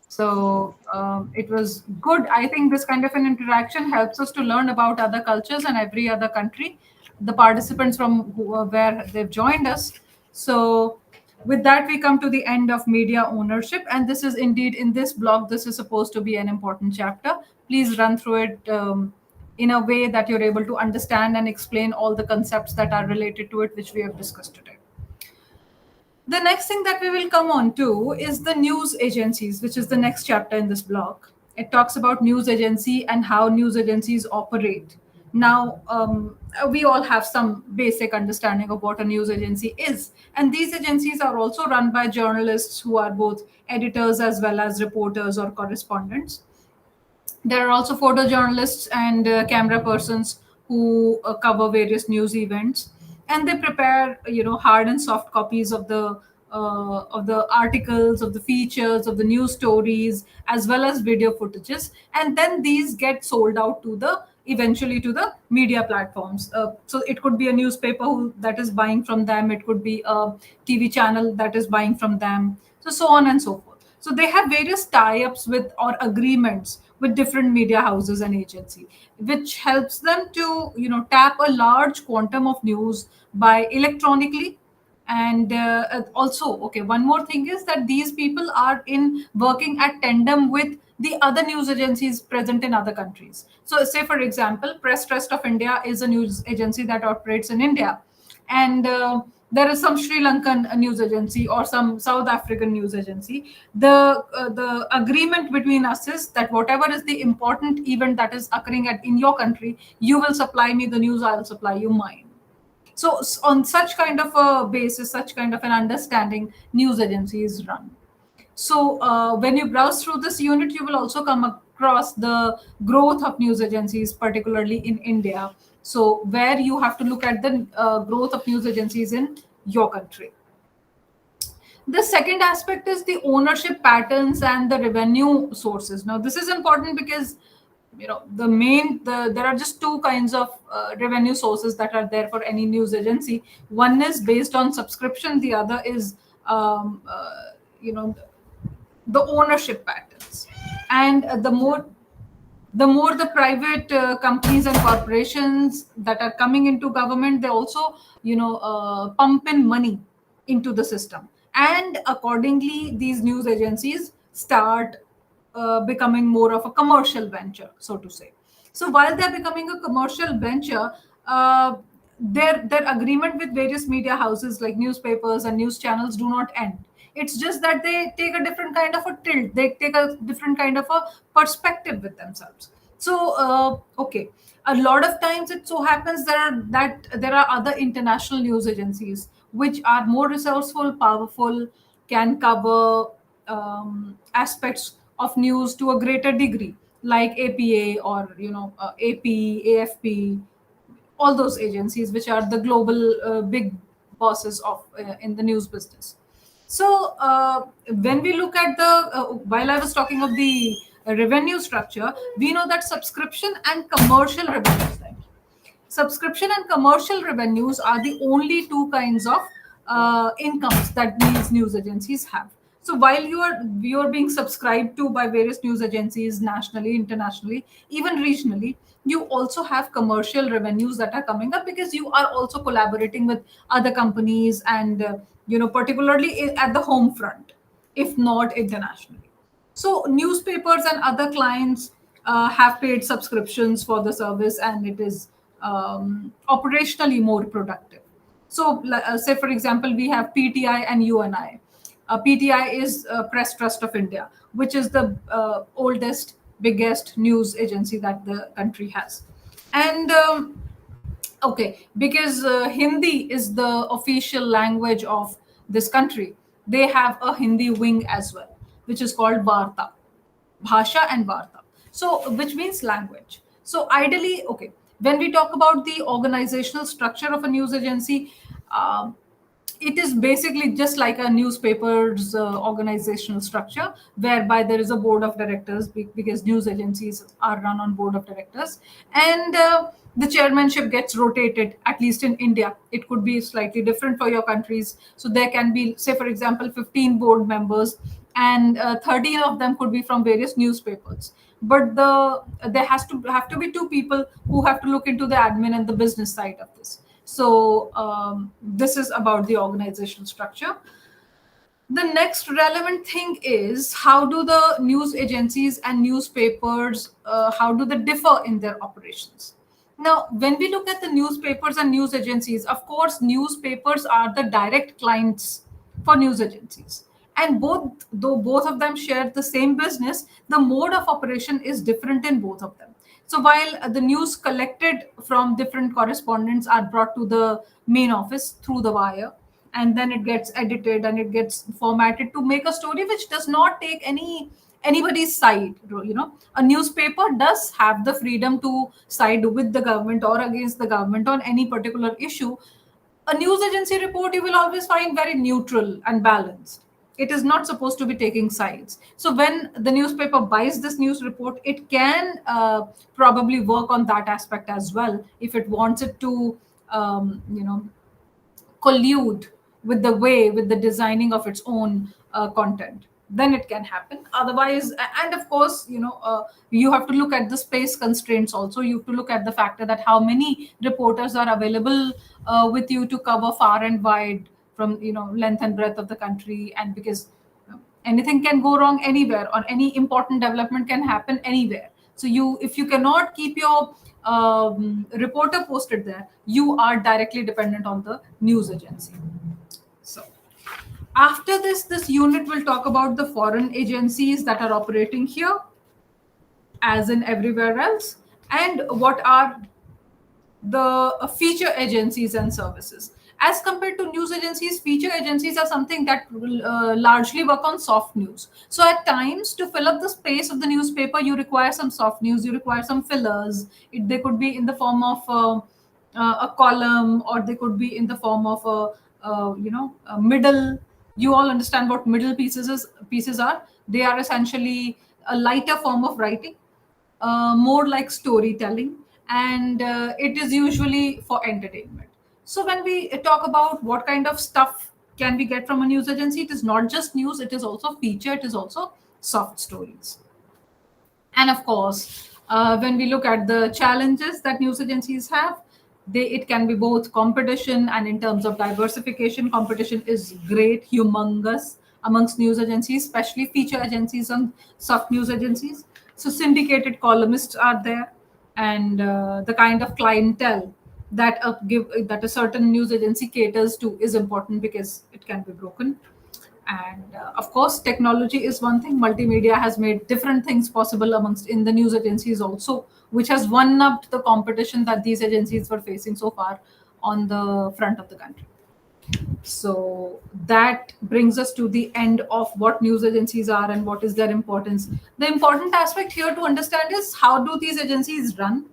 So it was good. I think this kind of an interaction helps us to learn about other cultures and every other country, the participants from where they've joined us. So with that, we come to the end of media ownership. And this is indeed in this blog, this is supposed to be an important chapter. Please run through it in a way that you're able to understand and explain all the concepts that are related to it, which we have discussed today. The next thing that we will come on to is the news agencies, which is the next chapter in this block. It talks about news agency and how news agencies operate. Now, we all have some basic understanding of what a news agency is. And these agencies are also run by journalists who are both editors as well as reporters or correspondents. There are also photojournalists and camera persons who cover various news events, and they prepare, hard and soft copies of the articles, of the features, of the news stories, as well as video footages, and then these get sold out to the eventually to the media platforms. So it could be a newspaper that is buying from them, it could be a TV channel that is buying from them, so on and so forth. So they have various tie-ups with or agreements with different media houses and agency, which helps them to tap a large quantum of news by electronically. And also, okay, one more thing is that these people are in working at tandem with the other news agencies present in other countries. So say for example, Press Trust of India is a news agency that operates in India, and there is some Sri Lankan news agency or some South African news agency. The agreement between us is that whatever is the important event that is occurring in your country, you will supply me the news, I will supply you mine. So on such kind of a basis, such kind of an understanding, news agencies run. So when you browse through this unit, you will also come across the growth of news agencies, particularly in India. So where you have to look at the growth of news agencies in your country. The second aspect is the ownership patterns and the revenue sources. Now, this is important because there are just two kinds of revenue sources that are there for any news agency. One is based on subscription, the other is the ownership patterns. And the more the private companies and corporations that are coming into government, they also pump in money into the system, and accordingly these news agencies start becoming more of a commercial venture, so to say. So while they're becoming a commercial venture, their agreement with various media houses like newspapers and news channels do not end. It's just that they take a different kind of a tilt, they take a different kind of a perspective with themselves. So okay, a lot of times it so happens that there are other international news agencies which are more resourceful, powerful, can cover aspects of news to a greater degree, like APA or AP, AFP, all those agencies which are the global big bosses of in the news business. So when we look at while I was talking of the revenue structure, we know that subscription and commercial revenues. Subscription and commercial revenues are the only two kinds of incomes that these news agencies have. So while you are being subscribed to by various news agencies nationally, internationally, even regionally, you also have commercial revenues that are coming up because you are also collaborating with other companies and particularly at the home front, if not internationally. So newspapers and other clients have paid subscriptions for the service, and it is operationally more productive. So say for example, we have PTI and UNI. PTI is Press Trust of India, which is the oldest, biggest news agency that the country has. And okay, because Hindi is the official language of this country, they have a Hindi wing as well, which is called Varta, Bhasha and Varta. So, which means language. So, ideally, okay, when we talk about the organizational structure of a news agency, it is basically just like a newspaper's organizational structure, whereby there is a board of directors, because news agencies are run on board of directors, and the chairmanship gets rotated. At least in India, it could be slightly different for your countries. So there can be, say for example, 15 board members, and 13 of them could be from various newspapers. But there have to be two people who have to look into the admin and the business side of this. So this is about the organizational structure. The next relevant thing is, how do the news agencies and newspapers, how do they differ in their operations? Now, when we look at the newspapers and news agencies, of course, newspapers are the direct clients for news agencies. And though both of them share the same business, the mode of operation is different in both of them. So while the news collected from different correspondents are brought to the main office through the wire, and then it gets edited and it gets formatted to make a story which does not take anybody's side. A newspaper does have the freedom to side with the government or against the government on any particular issue. A news agency report you will always find very neutral and balanced. It is not supposed to be taking sides. So when the newspaper buys this news report, it can probably work on that aspect as well if it wants it to collude with the designing of its own content. Then it can happen. Otherwise, and of course, you have to look at the space constraints also. You have to look at the factor that how many reporters are available with you to cover far and wide from length and breadth of the country. And because anything can go wrong anywhere, or any important development can happen anywhere. So if you cannot keep your reporter posted there, you are directly dependent on the news agency. So after this unit will talk about the foreign agencies that are operating here as in everywhere else, and what are the feature agencies and services. As compared to news agencies, feature agencies are something that will largely work on soft news. So at times, to fill up the space of the newspaper, you require some soft news, you require some fillers. They could be in the form of a column, or they could be in the form of a middle. You all understand what middle pieces are. They are essentially a lighter form of writing, more like storytelling, and it is usually for entertainment. So when we talk about what kind of stuff can we get from a news agency, it is not just news, it is also feature, it is also soft stories. And of course, when we look at the challenges that news agencies have, it can be both competition, and in terms of diversification, competition is great, humongous amongst news agencies, especially feature agencies and soft news agencies. So syndicated columnists are there, and the kind of clientele that a certain news agency caters to is important because it can be broken. And of course, technology is one thing. Multimedia has made different things possible amongst in the news agencies also, which has one upped the competition that these agencies were facing so far on the front of the country. So that brings us to the end of what news agencies are and what is their importance. The important aspect here to understand is, how do these agencies run?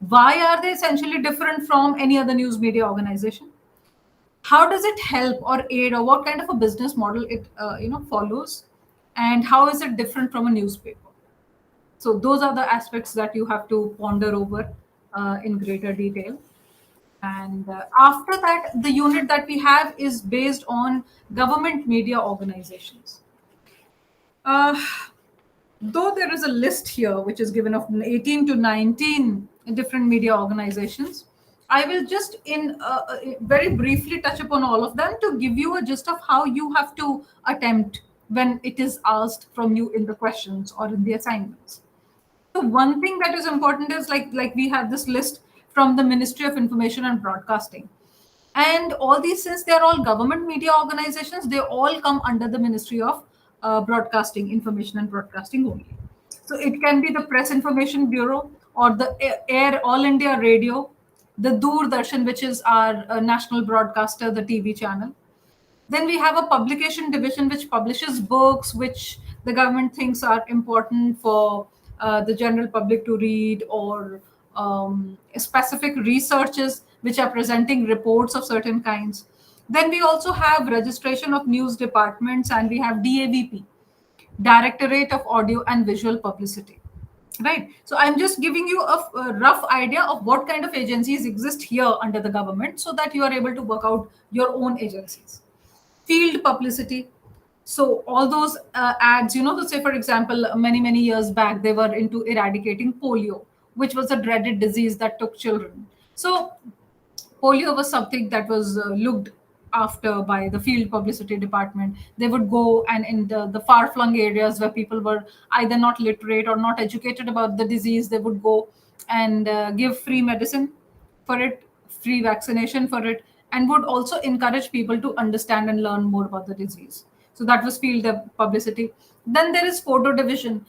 Why are they essentially different from any other news media organization? How does it help or aid, or what kind of a business model it follows, and how is it different from a newspaper? So those are the aspects that you have to ponder over in greater detail. And after that, the unit that we have is based on government media organizations. Though there is a list here which is given of 18 to 19 different media organizations, I will just very briefly touch upon all of them to give you a gist of how you have to attempt when it is asked from you in the questions or in the assignments. So one thing that is important is, like we have this list from the Ministry of Information and Broadcasting. And all these, since they are all government media organizations, they all come under the Ministry of Broadcasting, Information and Broadcasting only. So it can be the Press Information Bureau, or the Air All India Radio, the Doordarshan, which is our national broadcaster, the TV channel. Then we have a publication division which publishes books which the government thinks are important for the general public to read, or specific researches which are presenting reports of certain kinds. Then we also have registration of news departments, and we have DAVP, Directorate of Audio and Visual Publicity. Right. So I'm just giving you a rough idea of what kind of agencies exist here under the government, so that you are able to work out your own agencies. Field publicity. So all those ads, say for example, many years back, they were into eradicating polio, which was a dreaded disease that took children. So polio was something that was looked after by the field publicity department. They would go, and in the far-flung areas where people were either not literate or not educated about the disease, they would go and give free medicine for it, free vaccination for it, and would also encourage people to understand and learn more about the disease. So that was field publicity. Then there is photo division.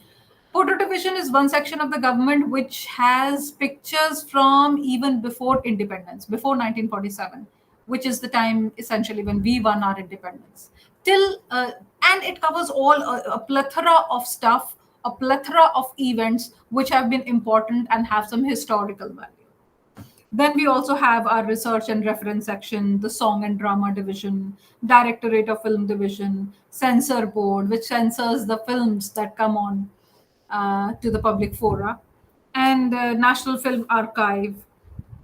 Photo division is one section of the government which has pictures from even before independence, before 1947, which is the time essentially when we won our independence. Till and it covers all a plethora of stuff, a plethora of events which have been important and have some historical value. Then we also have our research and reference section, the song and drama division, directorate of film division, censor board, which censors the films that come on to the public fora, and National Film Archive,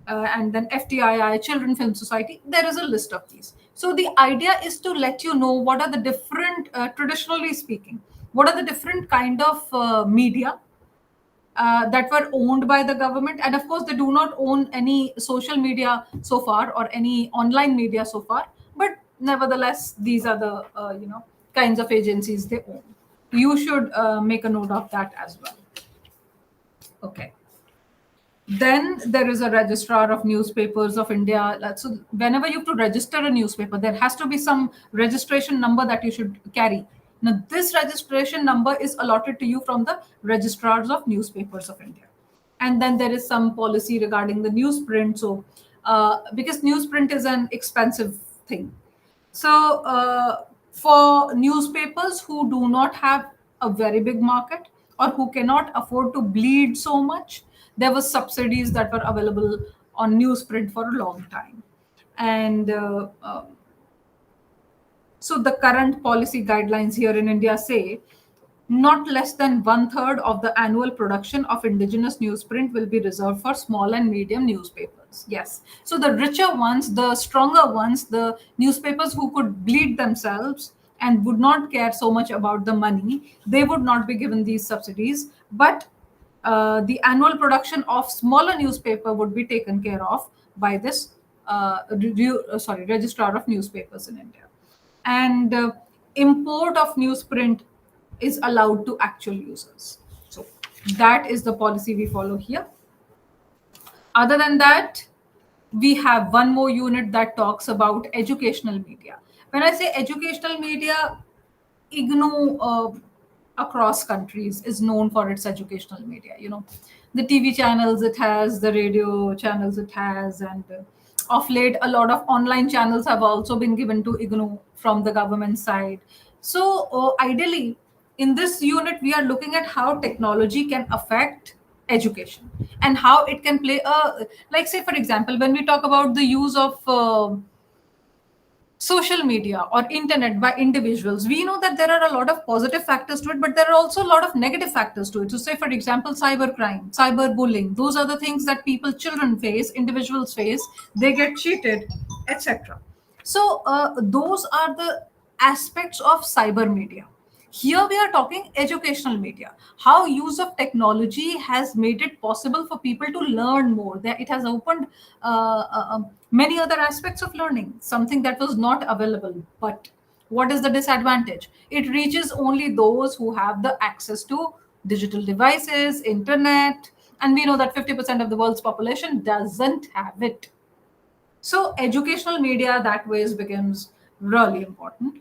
and then FTII, Children Film Society. There is a list of these. So the idea is to let you know what are the different, traditionally speaking, what are the different kind of media that were owned by the government. And of course, they do not own any social media so far or any online media so far. But nevertheless, these are the kinds of agencies they own. You should make a note of that as well. Okay. Then there is a registrar of newspapers of India. So whenever you have to register a newspaper, there has to be some registration number that you should carry. Now, this registration number is allotted to you from the registrars of newspapers of India. And then there is some policy regarding the newsprint. So because newsprint is an expensive thing. So for newspapers who do not have a very big market or who cannot afford to bleed so much, there were subsidies that were available on newsprint for a long time. And so the current policy guidelines here in India say not less than 1/3 of the annual production of indigenous newsprint will be reserved for small and medium newspapers. Yes. So the richer ones, the stronger ones, the newspapers who could bleed themselves and would not care so much about the money, they would not be given these subsidies. But the annual production of smaller newspaper would be taken care of by this registrar of newspapers in India. And import of newsprint is allowed to actual users. So that is the policy we follow here. Other than that, we have one more unit that talks about educational media. When I say educational media, IGNOU across countries is known for its educational media. The TV channels it has, the radio channels it has, and of late, a lot of online channels have also been given to IGNOU from the government side. So ideally, in this unit, we are looking at how technology can affect education and how it can play like say, for example, when we talk about the use of social media or internet by individuals, we know that there are a lot of positive factors to it, but there are also a lot of negative factors to it. So say, for example, cybercrime, cyberbullying, those are the things that children face, individuals face, they get cheated, etc. So those are the aspects of cyber media. Here we are talking educational media, how use of technology has made it possible for people to learn more. That it has opened many other aspects of learning, something that was not available. But what is the disadvantage? It reaches only those who have the access to digital devices, internet, and we know that 50% of the world's population doesn't have it. So educational media that way becomes really important.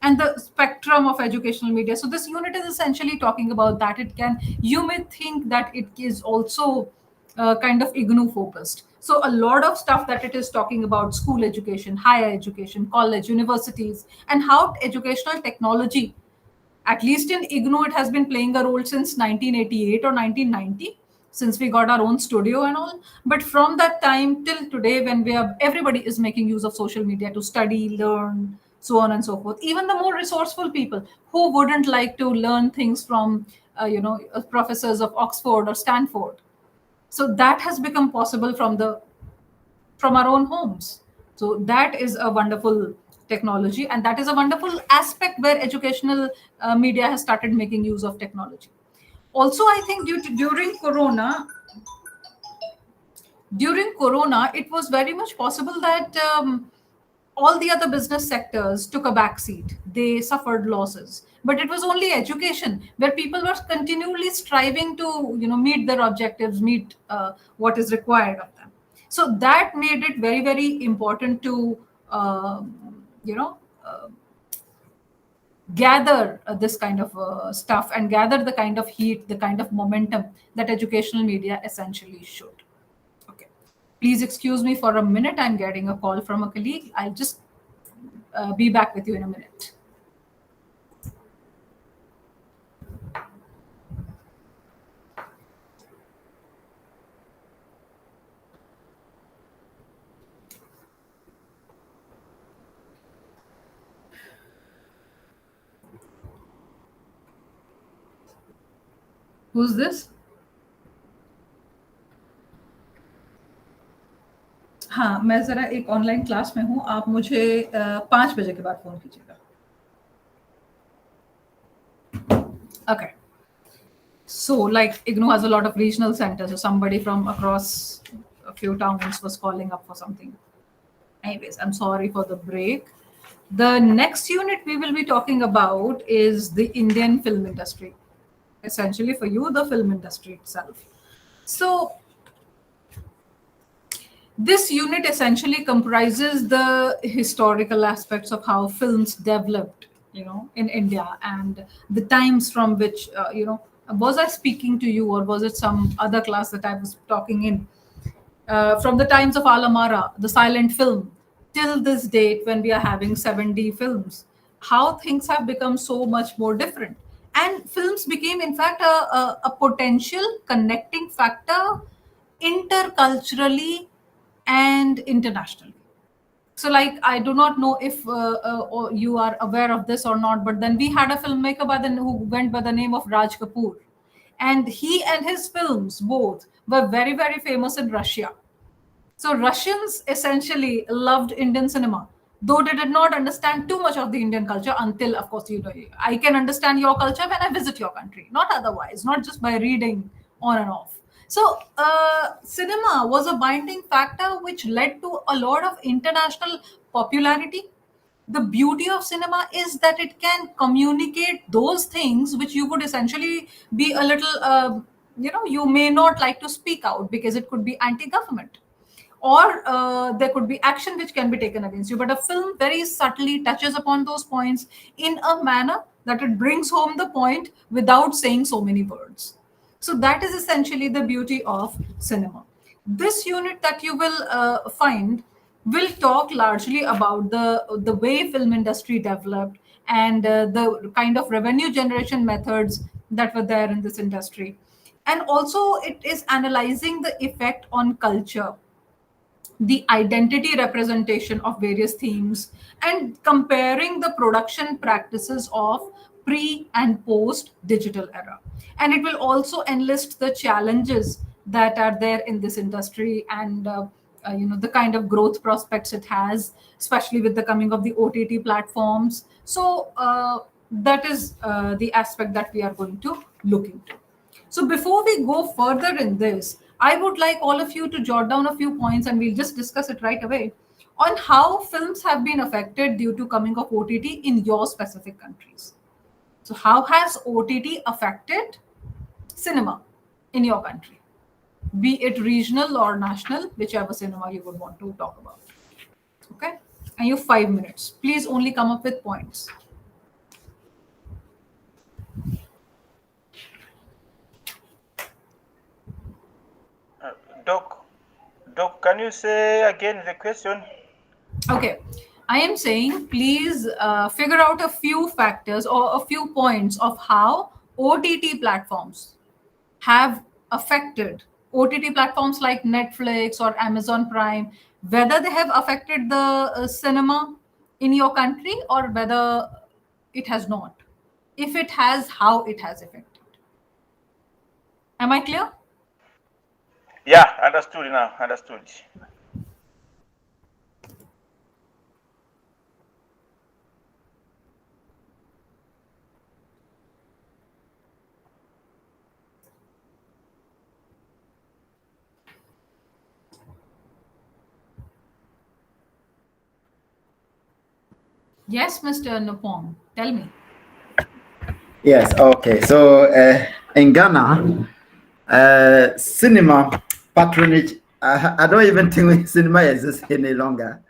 And the spectrum of educational media. So this unit is essentially talking about that. You may think that it is also kind of IGNOU focused. So a lot of stuff that it is talking about, school education, higher education, college, universities, and how educational technology, at least in IGNOU, it has been playing a role since 1988 or 1990, since we got our own studio and all. But from that time till today, when everybody is making use of social media to study, learn, so on and so forth. Even the more resourceful people who wouldn't like to learn things from, professors of Oxford or Stanford. So that has become possible from our own homes. So that is a wonderful technology, and that is a wonderful aspect where educational media has started making use of technology. Also, I think during Corona, it was very much possible that all the other business sectors took a backseat. They suffered losses. But it was only education where people were continually striving to, meet their objectives, meet what is required of them. So that made it very, very important to, gather this kind of stuff and gather the kind of heat, the kind of momentum that educational media essentially should. Okay. Please excuse me for a minute. I'm getting a call from a colleague. I'll just be back with you in a minute. Who's this? हाँ, मैं जरा एक online class में हूँ. आप मुझे 5 बजे के बाद फोन कीजिएगा. Okay. So, like, IGNOU has a lot of regional centers. So somebody from across a few towns was calling up for something. Anyways, I'm sorry for the break. The next unit we will be talking about is the Indian film industry. Essentially, for you, the film industry itself. So, this unit essentially comprises the historical aspects of how films developed, in India, and the times from which, was I speaking to you, or was it some other class that I was talking in? From the times of Alamara, the silent film, till this date when we are having 7D films, how things have become so much more different. And films became, in fact, a potential connecting factor interculturally and internationally. So, like, I do not know if or you are aware of this or not, but then we had a filmmaker who went by the name of Raj Kapoor, and he and his films both were very, very famous in Russia. So Russians essentially loved Indian cinema, though they did not understand too much of the Indian culture until, of course, I can understand your culture when I visit your country, not otherwise, not just by reading on and off. So cinema was a binding factor which led to a lot of international popularity. The beauty of cinema is that it can communicate those things which you would essentially be a little, you may not like to speak out because it could be anti-government, or there could be action which can be taken against you. But a film very subtly touches upon those points in a manner that it brings home the point without saying so many words. So that is essentially the beauty of cinema. This unit that you will find will talk largely about the way film industry developed and the kind of revenue generation methods that were there in this industry. And also it is analyzing the effect on culture, the identity representation of various themes, and comparing the production practices of pre and post digital era. And it will also enlist the challenges that are there in this industry, and the kind of growth prospects it has, especially with the coming of the OTT platforms. So that is the aspect that we are going to look into. So before we go further in this, I would like all of you to jot down a few points, and we'll just discuss it right away on how films have been affected due to coming of OTT in your specific countries. So how has OTT affected cinema in your country, be it regional or national, whichever cinema you would want to talk about? Okay, and you have 5 minutes. Please only come up with points. Doc, can you say again the question? Okay, I am saying please figure out a few factors or a few points of how OTT platforms have affected OTT platforms like Netflix or Amazon Prime, whether they have affected the cinema in your country or whether it has not. If it has, how it has affected. Am I clear? Yeah, understood now. Understood. Yes, Mr. Nupong, tell me. Yes, okay. So in Ghana, cinema patronage, I don't even think cinema exists any longer.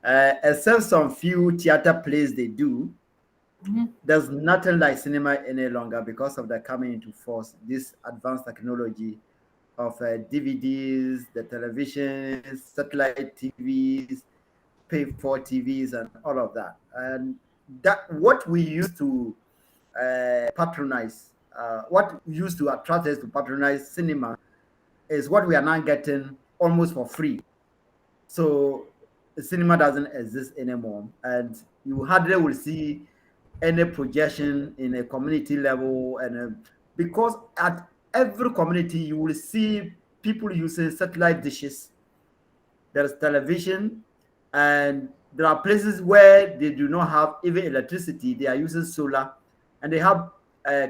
Except some few theater plays they do, there's nothing like cinema any longer because of the coming into force, this advanced technology of DVDs, the televisions, satellite TVs, pay for TVs, and all of that. And that what we used to patronize, what used to attract us to patronize cinema is what we are now getting almost for free. So the cinema doesn't exist anymore, and you hardly will see any projection in a community level, and because at every community you will see people using satellite dishes. There's television, and there are places where they do not have even electricity. They are using solar, and they have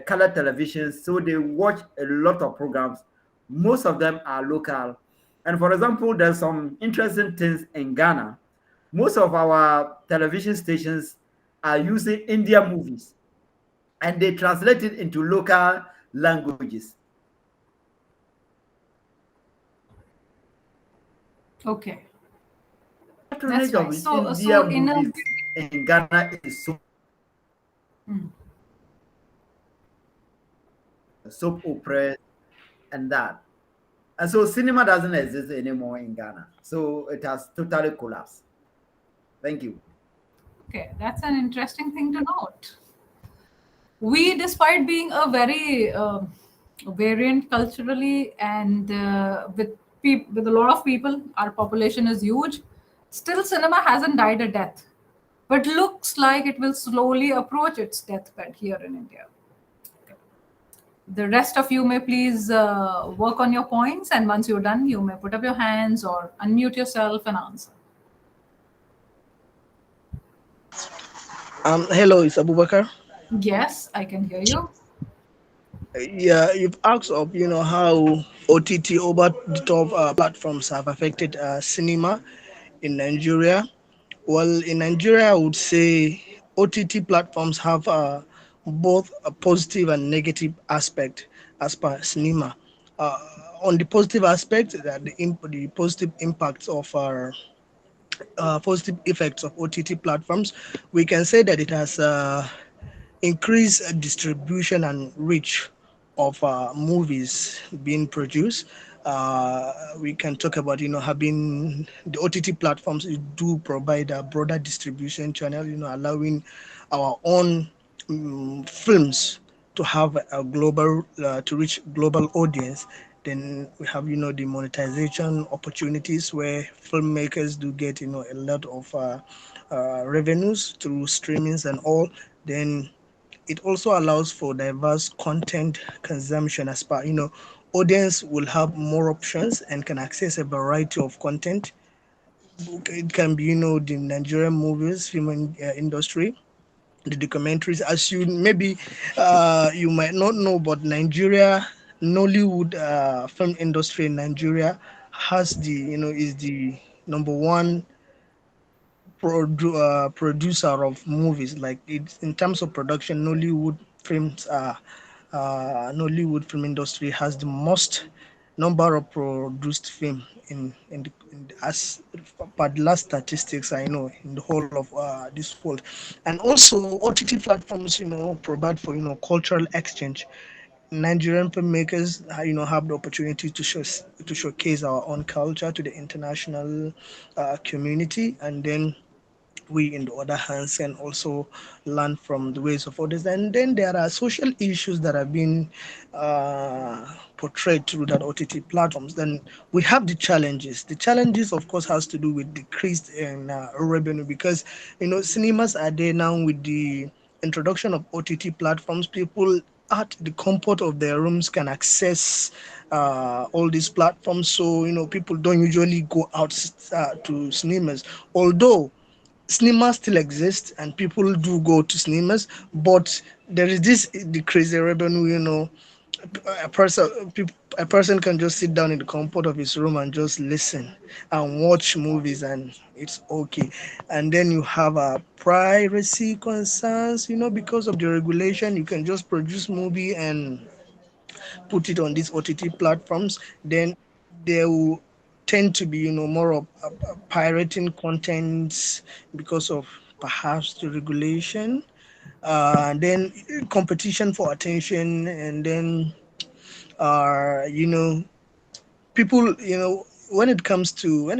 color televisions, so they watch a lot of programs. Most of them are local. And for example, there's some interesting things in Ghana. Most of our television stations are using Indian movies, and they translate it into local languages. Okay, Patronage that's of right. So Indian in a movies in Ghana is so soap opera and that. And so cinema doesn't exist anymore in Ghana. So it has totally collapsed. Thank you. okay, that's an interesting thing to note. We, despite being a very variant culturally and with a lot of people, our population is huge. Still, cinema hasn't died a death, but looks like it will slowly approach its deathbed here in India. The rest of you may please work on your points, and once you're done, you may put up your hands or unmute yourself and answer. Hello, it's Abubakar. Yes, I can hear you. Yeah, you've asked of how OTT over the top platforms have affected cinema in Nigeria. Well, in Nigeria, I would say OTT platforms have both a positive and negative aspect as per cinema. Uh, on the positive aspect, that the positive impacts of our positive effects of OTT platforms, we can say that it has increased distribution and reach of movies being produced. We can talk about having the OTT platforms do provide a broader distribution channel, allowing our own films to have a global to reach global audience. Then we have the monetization opportunities where filmmakers do get a lot of revenues through streamings and all. Then it also allows for diverse content consumption as per audience will have more options and can access a variety of content. It can be the Nigerian movies, film industry, the documentaries. As you maybe you might not know, but Nigeria Nollywood film industry in Nigeria has the is the number one producer of movies. Like it's in terms of production, Nollywood film industry has the most number of produced film as per the last statistics I know in the whole of this world. And also OTT platforms provide for cultural exchange. Nigerian filmmakers, have the opportunity to showcase our own culture to the international community, and then we in the other hands can also learn from the ways of others. And then there are social issues that have been portrayed through that OTT platforms. Then we have the challenges. The challenges of course has to do with decreased in revenue, because cinemas are there now. With the introduction of OTT platforms, people at the comfort of their rooms can access all these platforms. So people don't usually go out to cinemas, although cinemas still exist and people do go to cinemas, but there is this decrease in revenue, a person a person can just sit down in the comfort of his room and just listen and watch movies, and it's okay. And then you have privacy concerns, because of the regulation. You can just produce movie and put it on these OTT platforms. Then there will tend to be, more of pirating contents because of perhaps the regulation. Then competition for attention, and then people, when it comes to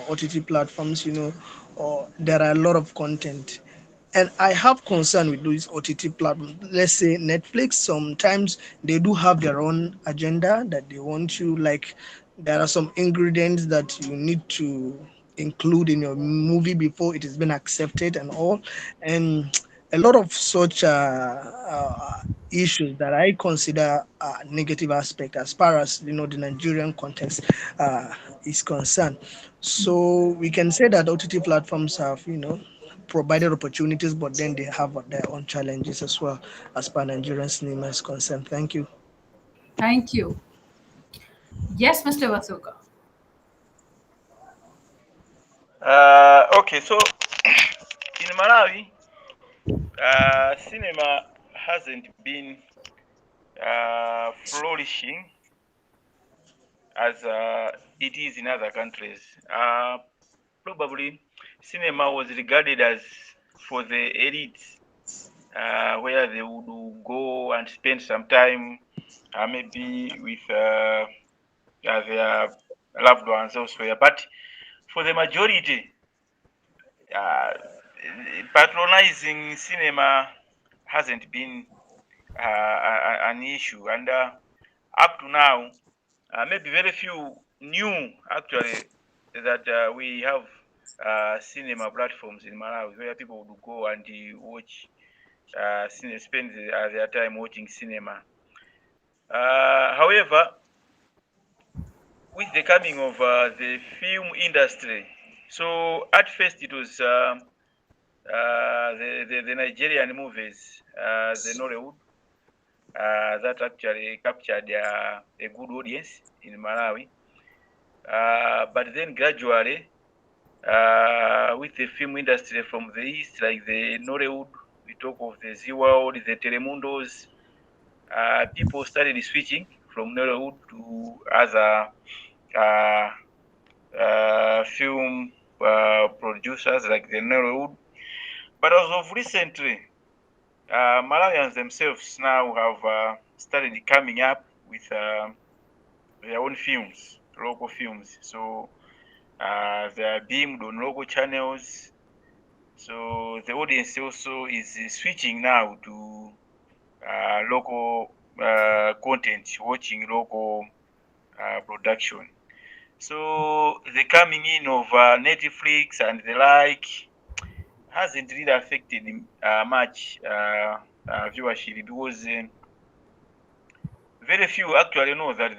OTT platforms, there are a lot of content, and I have concern with these OTT platforms. Let's say Netflix. Sometimes they do have their own agenda that they want you, like there are some ingredients that you need to include in your movie before it has been accepted and all, and a lot of such issues that I consider negative aspect as far as the Nigerian context is concerned. So we can say that OTT platforms have provided opportunities, but then they have their own challenges as well as far Nigerian cinema is concerned. Thank you. Thank you. Yes, Mr. Vasuka. Okay, so in Malawi, cinema hasn't been flourishing as it is in other countries. Probably cinema was regarded as for the elites, where they would go and spend some time maybe with their loved ones elsewhere. But for the majority, uh, patronizing cinema hasn't been an issue, and up to now, maybe very few knew actually that we have cinema platforms in Malawi where people would go and watch, spend their time watching cinema. However, with the coming of the film industry, so at first it was the Nigerian movies, the Nollywood, that actually captured a good audience in Malawi. But then gradually, with the film industry from the east, like the Nollywood, we talk of the Z World, the Telemundos, people started switching from Nollywood to other film producers like the Nollywood. But as of recently, Malawians themselves now have started coming up with their own films, local films. So they are beamed on local channels. So the audience also is switching now to local content, watching local production. So the coming in of Netflix and the like hasn't really affected much viewership, because very few actually know that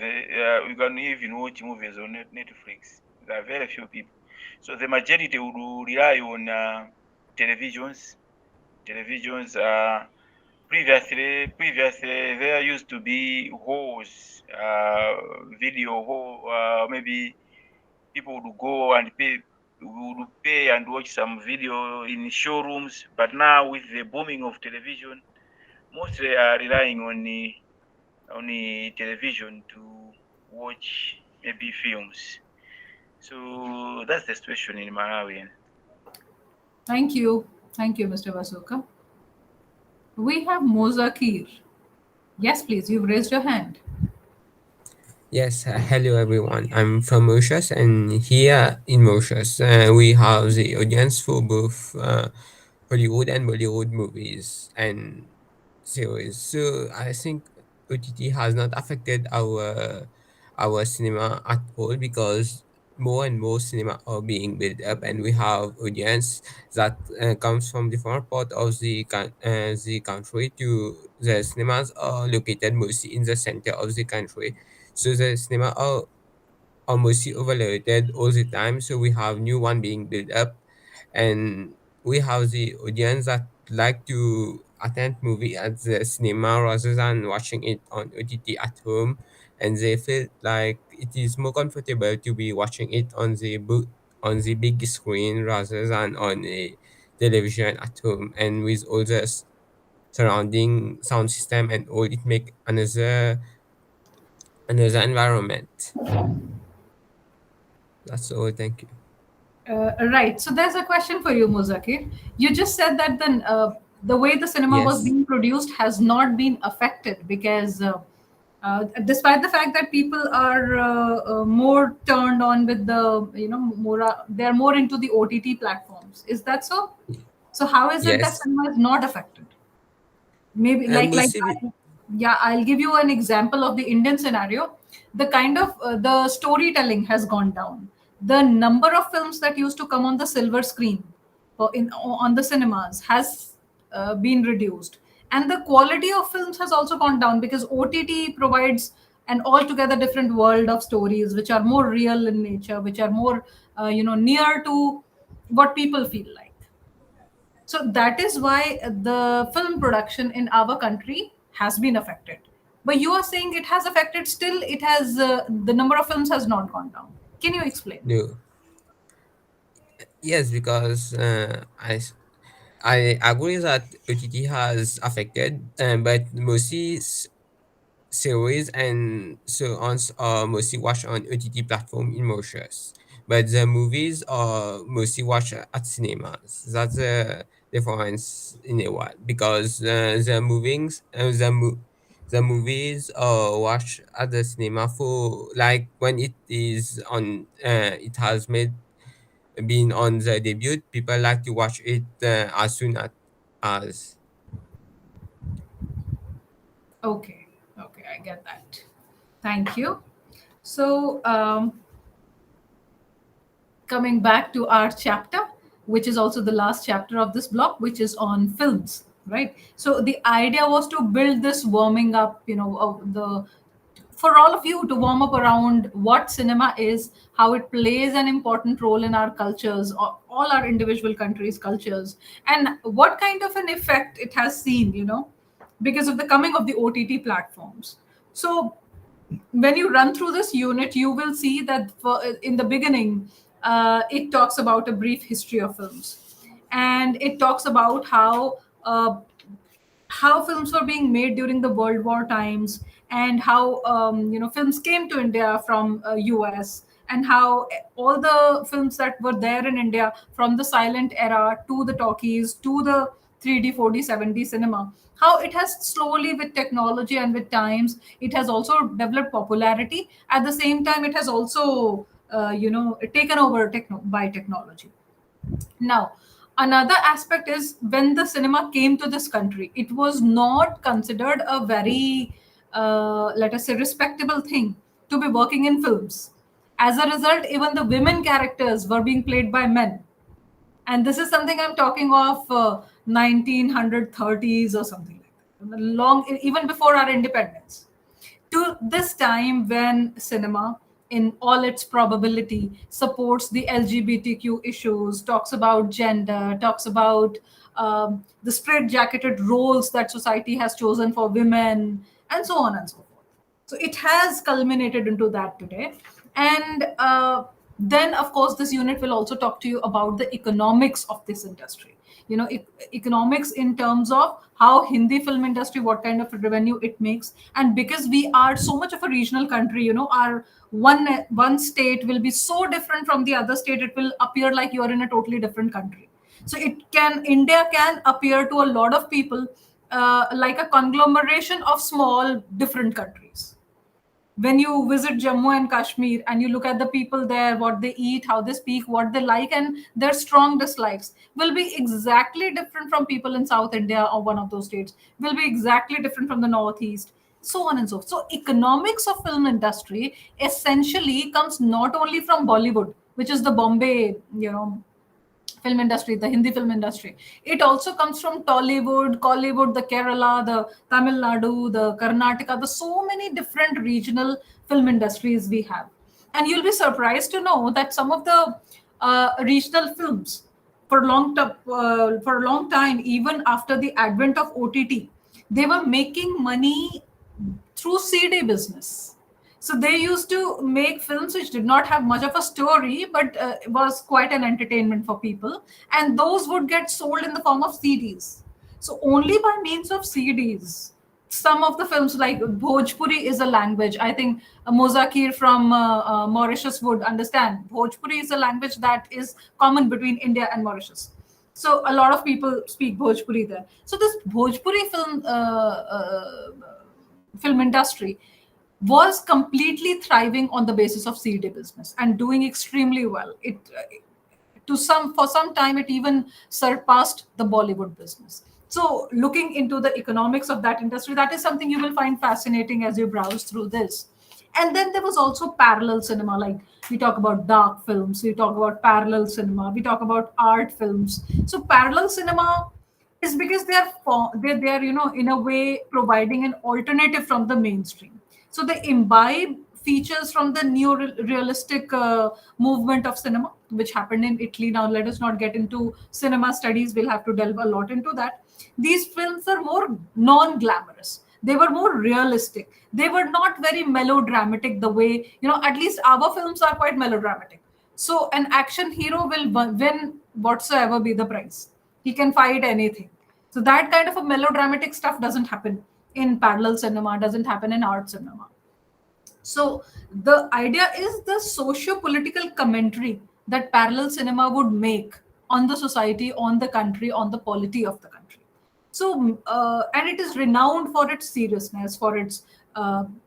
you can even watch movies on Netflix. There are very few people. So the majority would rely on televisions. Televisions previously there used to be halls, video hall, maybe people would go and pay and watch some video in showrooms. But now with the booming of television, mostly are relying on the television to watch maybe films. So that's the situation in Malawi. Thank you. Thank you, Mr. Vasuka. We have Mozakir. Yes, please. You've raised your hand. Yes, hello everyone. I'm from Mauritius, and here in Mauritius, we have the audience for both Hollywood and Bollywood movies and series. So I think OTT has not affected our cinema at all, because more and more cinema are being built up, and we have audience that comes from different part of the country. To the cinemas are located mostly in the center of the country, so the cinema are mostly overloaded all the time. So we have new one being built up, and we have the audience that like to attend movie at the cinema rather than watching it on OTT at home, and they feel like it is more comfortable to be watching it on on the big screen rather than on a television at home, and with all the surrounding sound system and all, it make another environment. That's all. Thank you. Right. So there's a question for you, Muzakir. You just said that the way the cinema was Yes. being produced has not been affected because, despite the fact that people are more turned on with the more they're more into the OTT platforms. Is that so? So how is it that Yes. cinema is not affected? Maybe Mostly. yeah, I'll give you an example of the Indian scenario. The kind of the storytelling has gone down. The number of films that used to come on the silver screen on the cinemas has been reduced, and the quality of films has also gone down because OTT provides an altogether different world of stories which are more real in nature, which are more near to what people feel like. So that is why the film production in our country has been affected. But you are saying it has affected, still it has the number of films has not gone down. Can you explain? No. Yes, because I agree that OTT has affected, but mostly series and so on are mostly watched on OTT platform in Mauritius, but the movies are mostly watched at cinemas. That's the difference in a while, because the movies are watched at the cinema for like when it is on. It has been on the debut. People like to watch it as soon as. Okay, okay, I get that. Thank you. So, coming back to our chapter, which is also the last chapter of this block, which is on films, right? So the idea was to build this warming up, of the for all of you to warm up around what cinema is, how it plays an important role in our cultures, all our individual countries' cultures, and what kind of an effect it has seen, because of the coming of the OTT platforms. So when you run through this unit, you will see that in the beginning, it talks about a brief history of films, and it talks about how films were being made during the World War times, and how films came to India from US, and how all the films that were there in India from the silent era to the talkies to the 3D, 4D, 7D cinema, how it has slowly with technology and with times, it has also developed popularity. At the same time, it has also taken over by technology. Now, another aspect is when the cinema came to this country, it was not considered a very, let us say, respectable thing to be working in films. As a result, even the women characters were being played by men. And this is something I'm talking of 1930s or something like that, long even before our independence, to this time when cinema, in all its probability, supports the LGBTQ issues, talks about gender, talks about the straight-jacketed roles that society has chosen for women, and so on and so forth. So it has culminated into that today. And then, of course, this unit will also talk to you about the economics of this industry. Economics in terms of how Hindi film industry, what kind of revenue it makes. And because we are so much of a regional country, our one state will be so different from the other state, it will appear like you're in a totally different country. So India can appear to a lot of people like a conglomeration of small different countries. When you visit Jammu and Kashmir and you look at the people there, what they eat, how they speak, what they like, and their strong dislikes will be exactly different from people in South India or one of those states, will be exactly different from the Northeast, so on and so forth. So economics of film industry essentially comes not only from Bollywood, which is the Bombay, film industry, the Hindi film industry. It also comes from Tollywood, Kollywood, the Kerala, the Tamil Nadu, the Karnataka, the so many different regional film industries we have. And you'll be surprised to know that some of the regional films for a long time, even after the advent of OTT, they were making money through CD business. So they used to make films which did not have much of a story, but was quite an entertainment for people, and those would get sold in the form of CDs. So only by means of CDs, some of the films, like Bhojpuri is a language. I think Mozakir from Mauritius would understand. Bhojpuri is a language that is common between India and Mauritius. So a lot of people speak Bhojpuri there. So this Bhojpuri film industry was completely thriving on the basis of CD business and doing extremely well. It for some time it even surpassed the Bollywood business. So looking into the economics of that industry, that is something you will find fascinating as you browse through this. And then there was also parallel cinema, like we talk about dark films, we talk about parallel cinema, we talk about art films. So parallel cinema is because they are in a way providing an alternative from the mainstream. So they imbibe features from the neo realistic movement of cinema, which happened in Italy. Now let us not get into cinema studies, we'll have to delve a lot into that. These films are more non-glamorous, they were more realistic, they were not very melodramatic the way, at least our films are quite melodramatic. So an action hero will win whatsoever be the price, he can fight anything. So that kind of a melodramatic stuff doesn't happen in parallel cinema, doesn't happen in art cinema. So the idea is the socio-political commentary that parallel cinema would make on the society, on the country, on the polity of the country. So, and it is renowned for its seriousness, for its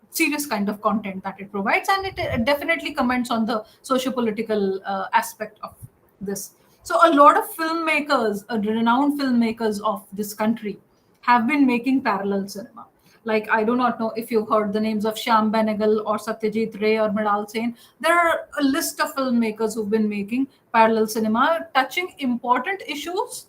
serious kind of content that it provides, and it definitely comments on the socio-political aspect of this. So a lot of filmmakers, renowned filmmakers of this country, have been making parallel cinema. Like, I do not know if you've heard the names of Shyam Benegal or Satyajit Ray or Mridal Sen. There are a list of filmmakers who've been making parallel cinema, touching important issues,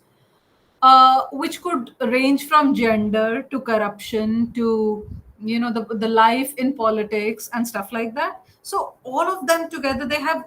which could range from gender to corruption to the life in politics and stuff like that. So all of them together, they have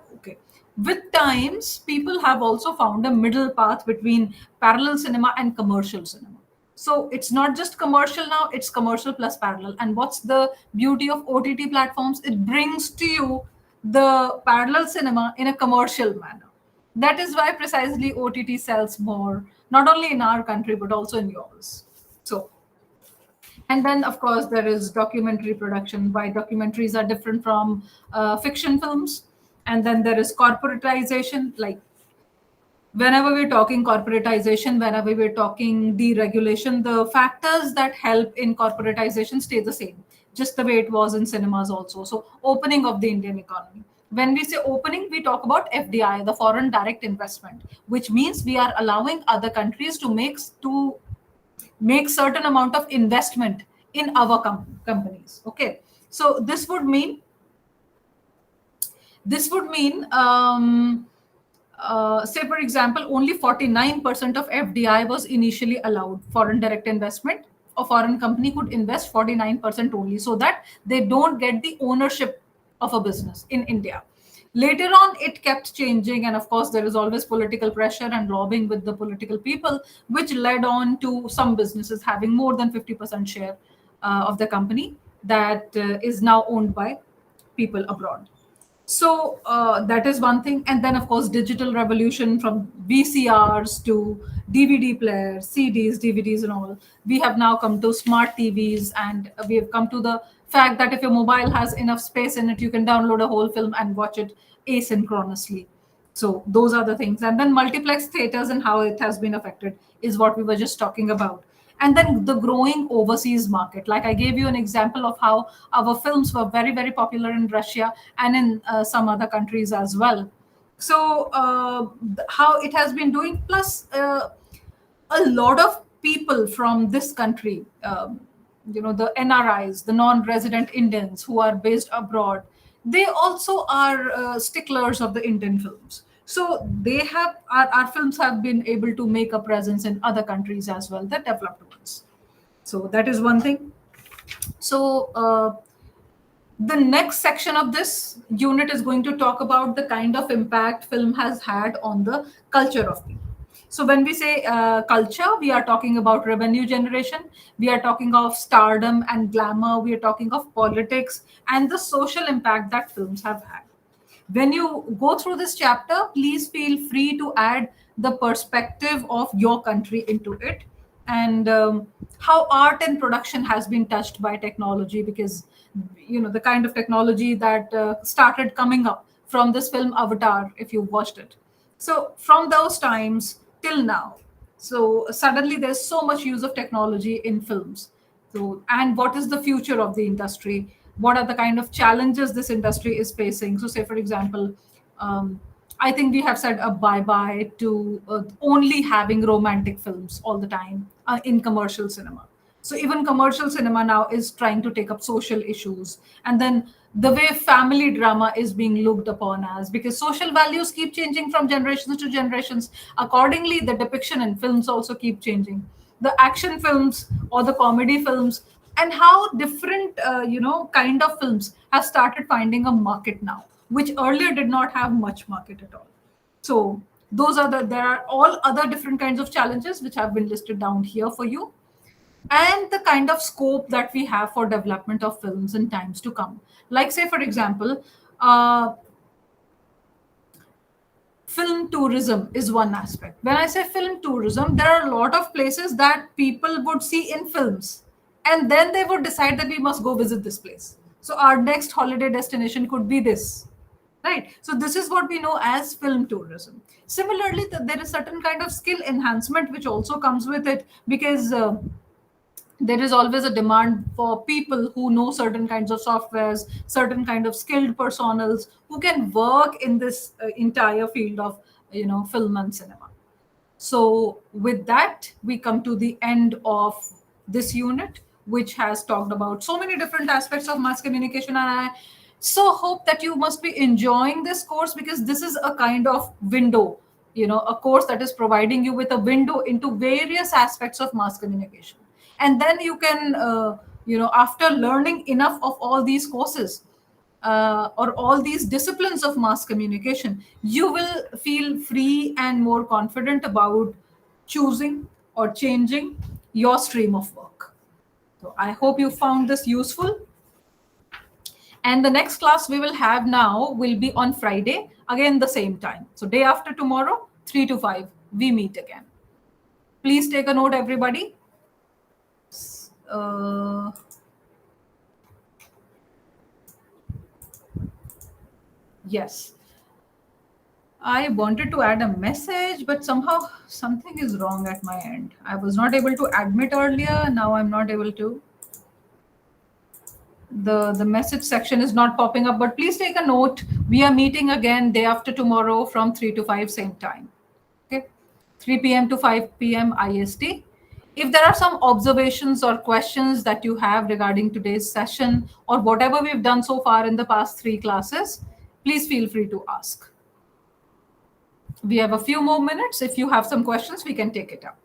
with times, people have also found a middle path between parallel cinema and commercial cinema. So it's not just commercial now, it's commercial plus parallel. And what's the beauty of OTT platforms? It brings to you the parallel cinema in a commercial manner. That is why precisely OTT sells more, not only in our country, but also in yours. So, and then of course there is documentary production. Why documentaries are different from fiction films. And then there is corporatization. Like, whenever we're talking corporatization, whenever we're talking deregulation, the factors that help in corporatization stay the same, just the way it was in cinemas also. So opening of the Indian economy. When we say opening, we talk about FDI, the foreign direct investment, which means we are allowing other countries to make certain amount of investment in our companies. Okay, so this would mean say, for example, only 49% of FDI was initially allowed, foreign direct investment. A foreign company could invest 49% only, so that they don't get the ownership of a business in India. Later on, it kept changing, and of course, there is always political pressure and lobbying with the political people, which led on to some businesses having more than 50% share of the company that is now owned by people abroad. So that is one thing. And then, of course, digital revolution, from VCRs to DVD players, CDs, DVDs and all. We have now come to smart TVs, and we have come to the fact that if your mobile has enough space in it, you can download a whole film and watch it asynchronously. So those are the things. And then multiplex theaters and how it has been affected is what we were just talking about. And then the growing overseas market. Like, I gave you an example of how our films were very, very popular in Russia and in some other countries as well. So how it has been doing, plus a lot of people from this country, the NRIs, the non-resident Indians who are based abroad, they also are sticklers of the Indian films. So they have our films have been able to make a presence in other countries as well, the developed ones. So that is one thing. So the next section of this unit is going to talk about the kind of impact film has had on the culture of people. So when we say culture, we are talking about revenue generation, we are talking of stardom and glamour, we are talking of politics and the social impact that films have had. When you go through this chapter, please feel free to add the perspective of your country into it, and how art and production has been touched by technology, because the kind of technology that started coming up from this film Avatar, if you watched it. So from those times till now, so suddenly there's so much use of technology in films. So, and what is the future of the industry? What are the kind of challenges this industry is facing? So, say for example, I think we have said a bye bye to only having romantic films all the time in commercial cinema. So even commercial cinema now is trying to take up social issues, and then the way family drama is being looked upon as, because social values keep changing from generations to generations. Accordingly, the depiction in films also keep changing. The action films or the comedy films, and how different kind of films have started finding a market now, which earlier did not have much market at all. So there are all other different kinds of challenges which have been listed down here for you, and the kind of scope that we have for development of films in times to come. Like, say for example, film tourism is one aspect. When I say film tourism, there are a lot of places that people would see in films, and then they would decide that we must go visit this place. So our next holiday destination could be this, right? So this is what we know as film tourism. Similarly, there is certain kind of skill enhancement which also comes with it, because there is always a demand for people who know certain kinds of softwares, certain kind of skilled personals who can work in this entire field of film and cinema. So with that, we come to the end of this unit, which has talked about so many different aspects of mass communication. And I so hope that you must be enjoying this course, because this is a kind of window, a course that is providing you with a window into various aspects of mass communication. And then you can, after learning enough of all these courses, or all these disciplines of mass communication, you will feel free and more confident about choosing or changing your stream of work. So I hope you found this useful. And the next class we will have now will be on Friday, again the same time. So day after tomorrow, 3 to 5, we meet again. Please take a note, everybody. Yes. I wanted to add a message, but somehow something is wrong at my end. I was not able to admit earlier. Now I'm not able to. The message section is not popping up, but please take a note. We are meeting again day after tomorrow from 3 to 5, same time. Okay. 3 p.m. to 5 p.m. IST. If there are some observations or questions that you have regarding today's session or whatever we've done so far in the past 3 classes, please feel free to ask. We have a few more minutes. If you have some questions, we can take it up.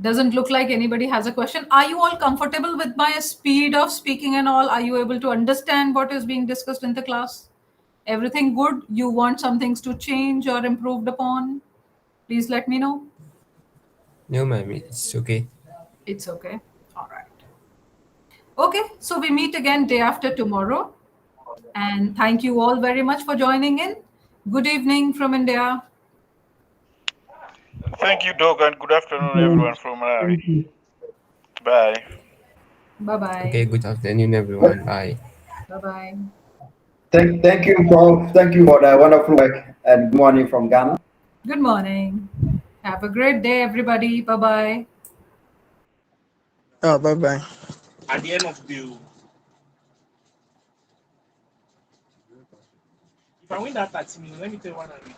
Doesn't look like anybody has a question. Are you all comfortable with my speed of speaking and all? Are you able to understand what is being discussed in the class? Everything good? You want some things to change or improved upon? Please let me know. No, ma'am, it's okay. It's okay. All right. Okay, so we meet again day after tomorrow. And thank you all very much for joining in. Good evening from India. Thank you, Doc, and good afternoon, everyone from Malawi. Bye. Bye-bye. Okay, good afternoon, everyone. Bye. Bye-bye. Thank you, Paul. Thank you for the wonderful work, and good morning from Ghana. Good morning. Have a great day, everybody. Bye-bye. Oh, bye-bye. At the end of the day, if I win that 30 million, let me tell you what I'm doing.